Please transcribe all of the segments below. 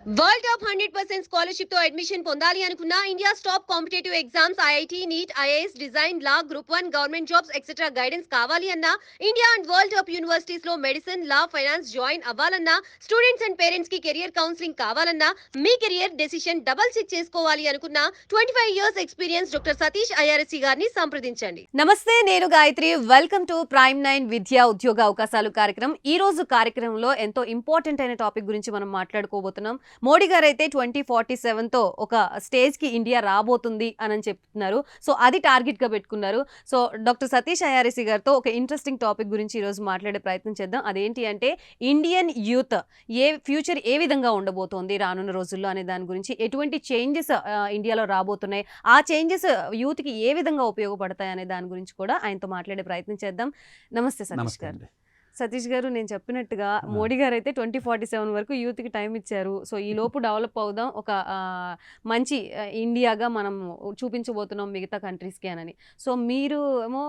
World top 100% scholarship తో admission పొందాలి అనుకున్న India top competitive exams IIT NEET IAS design law group 1 government jobs etcetera guidance కావాలి అన్న India and world top universities లో medicine law finance join అవ్వాలన్నా students and parents కి career counselling కావాలన్నా మీ కెరియర్ డెసిషన్ డబుల్ చెక్ చేసుకోవాలి అనుకున్న 25 years experience doctor Satish IRSC గారిని సంప్రదించండి. నమస్తే, నేను గాయత్రి. వెల్కమ్ టు ప్రైమ్ 9 విద్యా ఉద్యోగ అవకాశాలు కార్యక్రమం. ఈ రోజు కార్యక్రమంలో ఎంతో ఇంపార్టెంట్ అయిన టాపిక్ గురించి మనం మాట్లాడుకోబోతున్నాం. మోడీ గారు అయితే 2047తో ఒక స్టేజ్కి ఇండియా రాబోతుంది అని చెప్తున్నారు. సో అది టార్గెట్గా పెట్టుకున్నారు. సో డాక్టర్ సతీష్ ఐఆర్ఎస్సి గారితో ఒక ఇంట్రెస్టింగ్ టాపిక్ గురించి ఈరోజు మాట్లాడే ప్రయత్నం చేద్దాం. అదేంటి అంటే ఇండియన్ యూత్ ఫ్యూచర్ ఏ విధంగా ఉండబోతోంది రానున్న రోజుల్లో అనే దాని గురించి, ఎటువంటి చేంజెస్ ఇండియాలో రాబోతున్నాయి, ఆ చేంజెస్ యూత్కి ఏ విధంగా ఉపయోగపడతాయి అనే దాని గురించి కూడా ఆయనతో మాట్లాడే ప్రయత్నం చేద్దాం. నమస్తే సతీష్ గారు. సతీష్ గారు, నేను చెప్పినట్టుగా మోడీ గారు అయితే 2047 వరకు యూత్కి టైం ఇచ్చారు. సో ఈ లోపు డెవలప్ అవుదాం, ఒక మంచి ఇండియాగా మనం చూపించబోతున్నాం మిగతా కంట్రీస్కి అని. సో మీరు ఏమో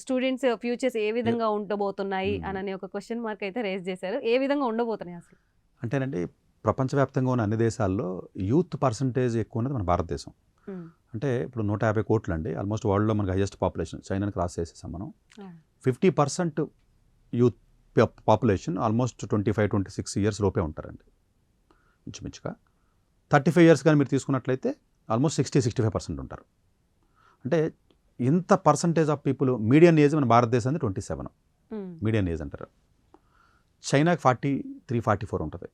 స్టూడెంట్స్ ఫ్యూచర్స్ ఏ విధంగా ఉండబోతున్నాయి అని ఒక క్వశ్చన్ మార్క్ అయితే రేజ్ చేశారు. ఏ విధంగా ఉండబోతున్నాయి అసలు? అంటేనండి, ప్రపంచవ్యాప్తంగా ఉన్న అన్ని దేశాల్లో యూత్ పర్సంటేజ్ ఎక్కువ ఉన్నది మన భారతదేశం. అంటే ఇప్పుడు 150 కోట్లు అండి, ఆల్మోస్ట్ వరల్డ్లో మనకి హైయెస్ట్ పాపులేషన్. చైనాని క్రాస్ చేసేసాం మనం. 50% యూత్ పాపులేషన్ ఆల్మోస్ట్ 25-26 ఇయర్స్ లోపే ఉంటారండి ఇంచుమించుగా. 35 ఇయర్స్ కానీ మీరు తీసుకున్నట్లయితే ఆల్మోస్ట్ 60-65% ఉంటారు. అంటే ఇంత percentage of people. Median age మన భారతదేశానికి 27 మీడియన్ ఏజ్ అంటారు. చైనాకి 43-44 ఉంటుంది.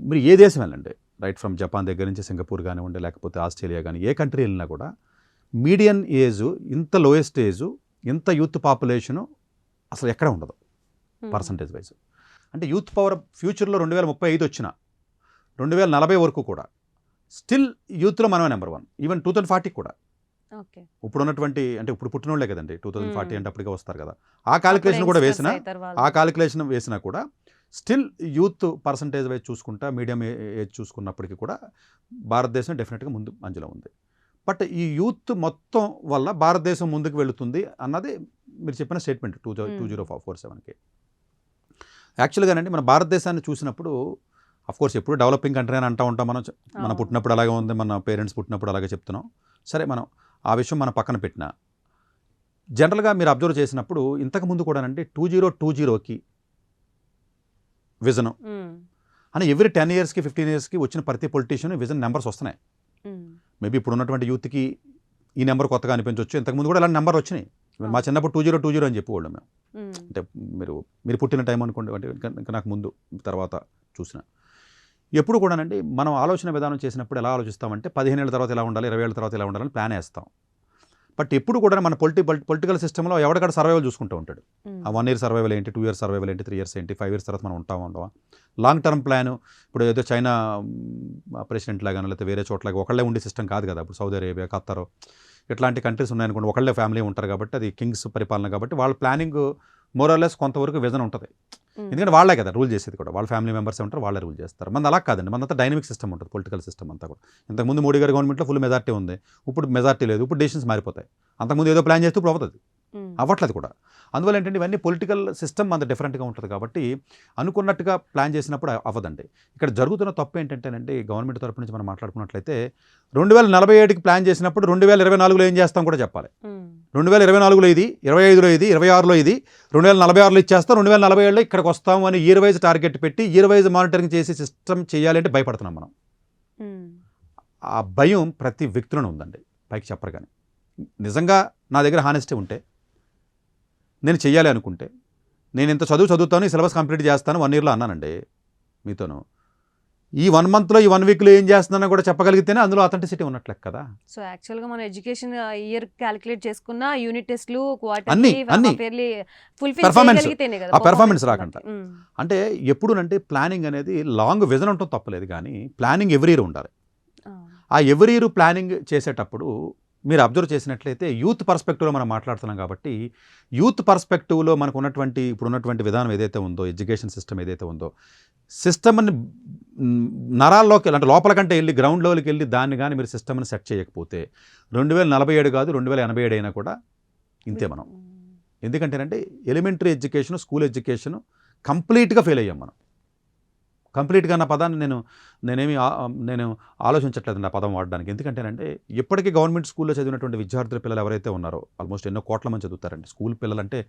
మీరు ఏ దేశం వెళ్ళండి, రైట్ ఫ్రమ్ జపాన్ దగ్గర నుంచి సింగపూర్ కానివ్వండి, లేకపోతే ఆస్ట్రేలియా కానీ, ఏ కంట్రీ వెళ్ళినా కూడా మీడియన్ ఏజ్, ఇంత లోయెస్ట్ ఏజ్, ఇంత యూత్ పాపులేషను అసలు ఎక్కడ ఉండదు పర్సంటేజ్ వైజ్. అంటే యూత్ పవర్ ఫ్యూచర్లో 2035 వచ్చిన 2040 వరకు కూడా స్టిల్ యూత్లో మనమే నెంబర్ 1. ఈవెన్ 2040 కూడా. ఇప్పుడు ఉన్నటువంటి, అంటే ఇప్పుడు పుట్టినోళ్లే కదండి 2040 అంటే అప్పటికే వస్తారు కదా. ఆ క్యాలిక్యులేషన్ వేసినా కూడా స్టిల్ యూత్ పర్సంటేజ్ వైజ్ చూసుకుంటా, మీడియం ఏజ్ చూసుకున్నప్పటికీ కూడా భారతదేశం డెఫినెట్గా ముందు అంజలో ఉంది. బట్ ఈ యూత్ మొత్తం వల్ల భారతదేశం ముందుకు వెళుతుంది అన్నది మీరు చెప్పిన స్టేట్మెంట్ 2047కి. యాక్చువల్గానండి, మన భారతదేశాన్ని చూసినప్పుడు అఫ్కోర్స్ ఎప్పుడు డెవలపింగ్ కంట్రీ అని అంటూ ఉంటాం మనం. మన పుట్టినప్పుడు అలాగే ఉంది, మన పేరెంట్స్ పుట్టినప్పుడు అలాగే చెప్తున్నాం. సరే, మనం ఆ విషయం మన పక్కన పెట్టినా, జనరల్గా మీరు అబ్జర్వ్ చేసినప్పుడు ఇంతకుముందు కూడానండి 2020కి విజన్ అని ఎవ్రీ 10 ఇయర్స్కి 15 ఇయర్స్కి వచ్చిన ప్రతి పొలిటీషియన్ విజన్ నెంబర్స్ వస్తున్నాయి. మేబీ ఇప్పుడు ఉన్నటువంటి యూత్కి ఈ నెంబర్ కొత్తగా అనిపించవచ్చు. ఇంతకుముందు కూడా ఇలాంటి నెంబర్ వచ్చినాయి. మా చిన్నప్పుడు 2020 అని చెప్పేవాళ్ళం మేము. అంటే మీరు పుట్టిన టైం అనుకోండి, అంటే ఇంకా నాకు ముందు తర్వాత చూసిన. ఎప్పుడు కూడానండి మనం ఆలోచన విధానం చేసినప్పుడు ఎలా ఆలోచిస్తామంటే 15 ఏళ్ళ తర్వాత ఎలా ఉండాలి, 20 ఏళ్ళ తర్వాత ఎలా ఉండాలని ప్లాన్ వేస్తాం. బట్ ఎప్పుడు కూడా మన పొలిటికల్ సిస్టంలో ఎవరికక్కడ సర్వైవల్ చూసుకుంటూ ఉంటాడు. ఆ 1 ఇయర్ సర్వైవల్ ఏంటి, 2 ఇయర్స్ సర్వైవల్ ఏంటి, 3 ఇయర్స్ ఏంటి, 5 ఇయర్స్ తర్వాత మనం ఉండవా. లాంగ్ టర్మ్ ప్లాన్ ఇప్పుడు ఏదో చైనా ప్రెసిడెంట్ లాగా లేకపోతే వేరే చోట్లగా ఒకళ్ళే ఉండే సిస్టమ్ కాదు కదా. ఇప్పుడు సౌదీ అరేబియా, ఖత్తర్ ఇట్లాంటి కంట్రీస్ ఉన్నాయనుకోండి, ఒకళ్ళే ఫ్యామిలీ ఉంటారు కాబట్టి అది కింగ్స్ పరిపాలన కాబట్టి వాళ్ళ ప్లానింగ్ మోరల్లెస్ కొంతవరకు విజన్ ఉంటుంది. ఎందుకంటే వాళ్ళే కదా రూల్ చేసేది కూడా, వాళ్ళ ఫ్యామిలీ మెంబర్స్ ఉంటారు, వాళ్ళే రూల్ చేస్తారు. మన అలా కాదండి, మనంతా డైనమిక్ సిస్టమ్ ఉంటుంది, పొలిటికల్ సిస్టమ్ అంతా కూడా. ఇంతకుముందు మోడీ గారి గవర్నమెంట్లో ఫుల్ మెజార్టీ ఉంది, ఇప్పుడు మెజార్టీ లేదు, ఇప్పుడు డెసిషన్స్ మారిపోతాయి. అంతకుముందు ఏదో ప్లాన్ చేస్తూ ఇప్పుడు అవుతుంది, అవ్వట్లేదు కూడా. అందువల్ల ఏంటంటే ఇవన్నీ పొలిటికల్ సిస్టమ్ అంత డిఫరెంట్గా ఉంటుంది కాబట్టి అనుకున్నట్టుగా ప్లాన్ చేసినప్పుడు అవ్వదండి. ఇక్కడ జరుగుతున్న తప్పు ఏంటంటేనండి, గవర్నమెంట్ తరపు నుంచి మనం మాట్లాడుకున్నట్లయితే 2047కి ప్లాన్ చేసినప్పుడు 2024లో ఏం చేస్తాం కూడా చెప్పాలి. 2024లో ఇది, 25లో ఇది, 26లో ఇది, 2046లో ఇచ్చేస్తాం, 2047లో ఇక్కడికి వస్తాము అని ఇయర్ వైజ్ టార్గెట్ పెట్టి ఇయర్ వైజ్ మానిటరింగ్ చేసి సిస్టమ్ చేయాలంటే భయపడుతున్నాం మనం. ఆ భయం ప్రతి వ్యక్తిలోనే ఉందండి, పైకి చెప్పరు. కానీ నిజంగా నా దగ్గర హానెస్టీ ఉంటే, నేను చెయ్యాలి అనుకుంటే, నేను ఇంత చదువుతాను, ఈ సిలబస్ కంప్లీట్ చేస్తాను 1 ఇయర్లో అన్నానండి మీతోను. ఈ 1 మంత్లో ఈ 1 వీక్లో ఏం చేస్తున్నానో కూడా చెప్పగలిగితేనే అందులో అథెంటిసిటీ ఉన్నట్లే కదా. సో యాక్చువల్గా మనం ఎడ్యుకేషన్ ఇయర్ క్యాలిక్యులేట్ చేసుకున్న యూనిట్ టెస్ట్లు అన్ని పెర్ఫార్మెన్స్ రాకుండా. అంటే ఎప్పుడునంటే ప్లానింగ్ అనేది లాంగ్ విజన్ ఉంటుంది తప్పలేదు, కానీ ప్లానింగ్ ఎవ్రీ ఇయర్ ఉండాలి. ఆ ఎవ్రీ ఇయర్ ప్లానింగ్ చేసేటప్పుడు మీరు అబ్జర్వ్ చేసినట్లయితే యూత్ పర్స్పెక్టివ్లో మనం మాట్లాడుతున్నాం కాబట్టి యూత్ పర్స్పెక్టివ్లో మనకు ఉన్నటువంటి ఇప్పుడున్నటువంటి విధానం ఏదైతే ఉందో, ఎడ్యుకేషన్ సిస్టమ్ ఏదైతే ఉందో, సిస్టమ్ని నరాల్లోకి అంటే లోపల కంటే వెళ్ళి గ్రౌండ్ లెవెల్కి వెళ్ళి దాన్ని కానీ మీరు సిస్టమ్ని సెట్ చేయకపోతే 2047 కాదు 2087 అయినా కూడా ఇంతే మనం. ఎందుకంటేనంటే ఎలిమెంటరీ ఎడ్యుకేషన్, స్కూల్ ఎడ్యుకేషన్ కంప్లీట్గా ఫెయిల్ అయ్యాం మనం. కంప్లీట్గా నా పదాన్ని నేను ఆలోచించట్లేదు నా పదం వాడడానికి. ఎందుకంటేనంటే ఇప్పటికీ గవర్నమెంట్ స్కూల్లో చదివినటువంటి విద్యార్థుల పిల్లలు ఎవరైతే ఉన్నారో ఆల్మోస్ట్ ఎన్నో కోట్ల మంది చదువుతారండి. స్కూల్ పిల్లలంటే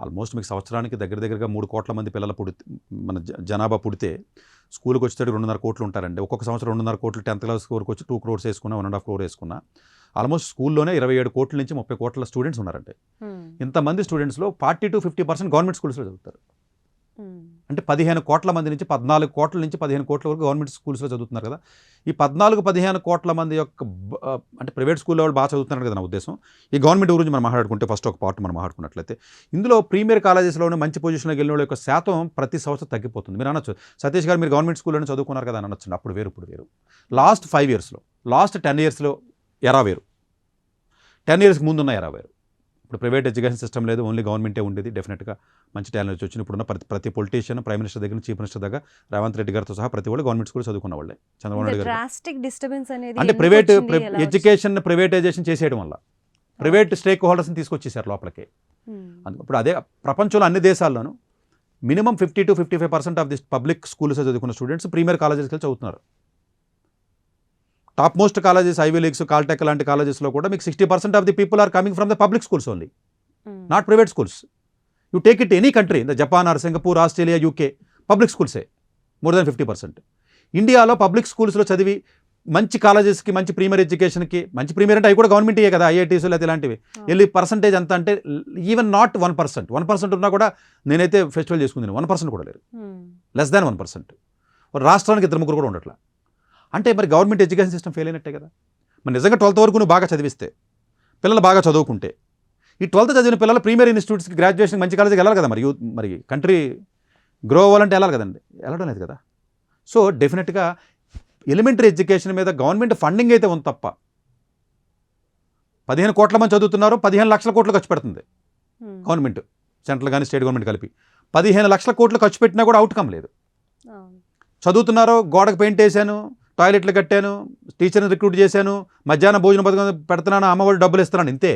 ఆల్మోస్ట్ మీకు సంవత్సరానికి దగ్గరగా 3 కోట్ల మంది పిల్లలు మన జనాభా పుడితే స్కూల్కి వచ్చేటప్పుడు 2.5 కోట్లు ఉంటారండి. ఒక్కొక్క సంవత్సరం 2.5 కోట్లు 10th క్లాస్ వరకు వచ్చి 2 crores వేసుకున్నా, 1.5 crore వేసుకున్నా ఆల్మోస్ట్ స్కూల్లోనే 27 కోట్ల నుంచి 30 కోట్ల స్టూడెంట్స్ ఉన్నారంటే. ఇంతమంది స్టూడెంట్స్లో 40-50% గవర్నమెంట్ స్కూల్స్లో చదువుతారు. అంటే 15 కోట్ల మంది నుంచి 14 కోట్ల నుంచి 15 కోట్ల వరకు గవర్నమెంట్ స్కూల్స్లో చదువుతున్నారు కదా. ఈ 14-15 కోట్ల మంది యొక్క అంటే ప్రైవేట్ స్కూల్లో వాళ్ళు బాగా చదువుతున్నారు కదా నా ఉద్దేశం. ఈ గవర్నమెంట్ గురించి మనం మాట్లాడుకుంటే ఫస్ట్ ఒక పార్ట్ మనం మాట్లాడుకున్నట్లయితే ఇందులో ప్రీమియర్ కాలేజెస్లోనే మంచి పొజిషన్లోకి వెళ్ళిన వాళ్ళ యొక్క శాతం ప్రతి సంవత్సరం తగ్గిపోతుంది. మీరు అనొచ్చు సతీష్ గారు మీరు గవర్నమెంట్ స్కూల్లోనే చదువుకున్నారు కదా అని అనొచ్చు. అప్పుడు వేరు ఇప్పుడు వేరు. లాస్ట్ 5 yearsలో లాస్ట్ 10 yearsలో ఎరా వేరు. 10 years ముందున్న ఎరా వేరు. ఇప్పుడు ప్రైవేట్ ఎడ్యుకేషన్ సిస్టమ్ లేదు, ఓన్లీ గవర్నమెంటే ఉండేది. డెఫినెట్గా మంచి టాలెంట్ వచ్చింది. ఇప్పుడున్న ప్రతి పొలిటీషియన్, ప్రైమ్ మినిస్టర్ దగ్గర చీఫ్ మినిస్టర్ దగ్గర రేవంత్ రెడ్డి గారితో సహా ప్రతి వాళ్ళు గవర్నమెంట్ స్కూల్ చదువుకున్న వాళ్ళే. చంద్రబాబు నాయుడు గారు అంటే ప్రైవేట్ ఎడ్యుకేషన్ ప్రైవేటైజేషన్ చేసేయడం వల్ల ప్రైవేట్ స్టేక్ హోల్డర్స్ని తీసుకొచ్చేసారు లోపలికి. ఇప్పుడు అదే ప్రపంచంలో అన్ని దేశాల్లోనూ minimum 50-55% of the public schools చదువుకున్న స్టూడెంట్స్ ప్రీమియర్ కాలేజెస్కి వెళ్ళి చదువుతున్నారు. Top most colleges, Ivy Leagues, Caltech లాంటి కాలేజెస్లో కూడా మీకు 60% of the people are coming from the public schools only, not private schools. You take it any country, the Japan or Singapore, Australia, UK, public స్కూల్సే more than 50%. ఇండియాలో public స్కూల్స్లో చదివి మంచి కాలేజెస్కి, మంచి ప్రీమియర్ ఎడ్యుకేషన్కి, మంచి ప్రీమియర్ అంటే అవి కూడా గవర్నమెంటే కదా, ఐఐటీస్ లేదా ఇలాంటివి వెళ్ళి పర్సంటేజ్ ఎంత అంటే ఈవెన్ నాట్ 1%. 1% ఉన్నా కూడా నేనైతే ఫెస్టివల్ చేసుకుంది 1% కూడా లేరు, లెస్ దాన్ 1%. రాష్ట్రానికి 2-3 కూడా ఉండట్లా. అంటే మరి గవర్నమెంట్ ఎడ్యుకేషన్ సిస్టమ్ ఫెయిల్ అయినట్టే కదా. మరి నిజంగా 12th వరకు నువ్వు బాగా చదివిస్తే, పిల్లలు బాగా చదువుకుంటే, ఈ 12th చదివిన పిల్లలు ప్రీమియర్ ఇన్స్టిట్యూట్స్కి, గ్రాడ్యుయేషన్ మంచి కాలేజీకి వెళ్ళాలి కదా. మరి కంట్రీ గ్రో అవ్వాలంటే వెళ్ళాలి కదండి, వెళ్ళడం లేదు కదా. సో డెఫినెట్గా ఎలిమెంటరీ ఎడ్యుకేషన్ మీద గవర్నమెంట్ ఫండింగ్ అయితే ఉంది తప్ప 15 కోట్ల మంది చదువుతున్నారు, 15 లక్షల కోట్లు ఖర్చు పెడుతుంది గవర్నమెంట్, సెంట్రల్ కానీ స్టేట్ గవర్నమెంట్ కలిపి. 15 లక్షల కోట్లు ఖర్చు పెట్టినా కూడా అవుట్కమ్ లేదు. చదువుతున్నారు, గోడకు పెయింట్ వేసాను, టాయిలెట్లు కట్టాను, టీచర్ని రిక్రూట్ చేశాను, మధ్యాహ్నం భోజన పథకం పెడుతున్నాను, అమ్మఒడి డబ్బులు ఇస్తున్నాను, ఇంతే.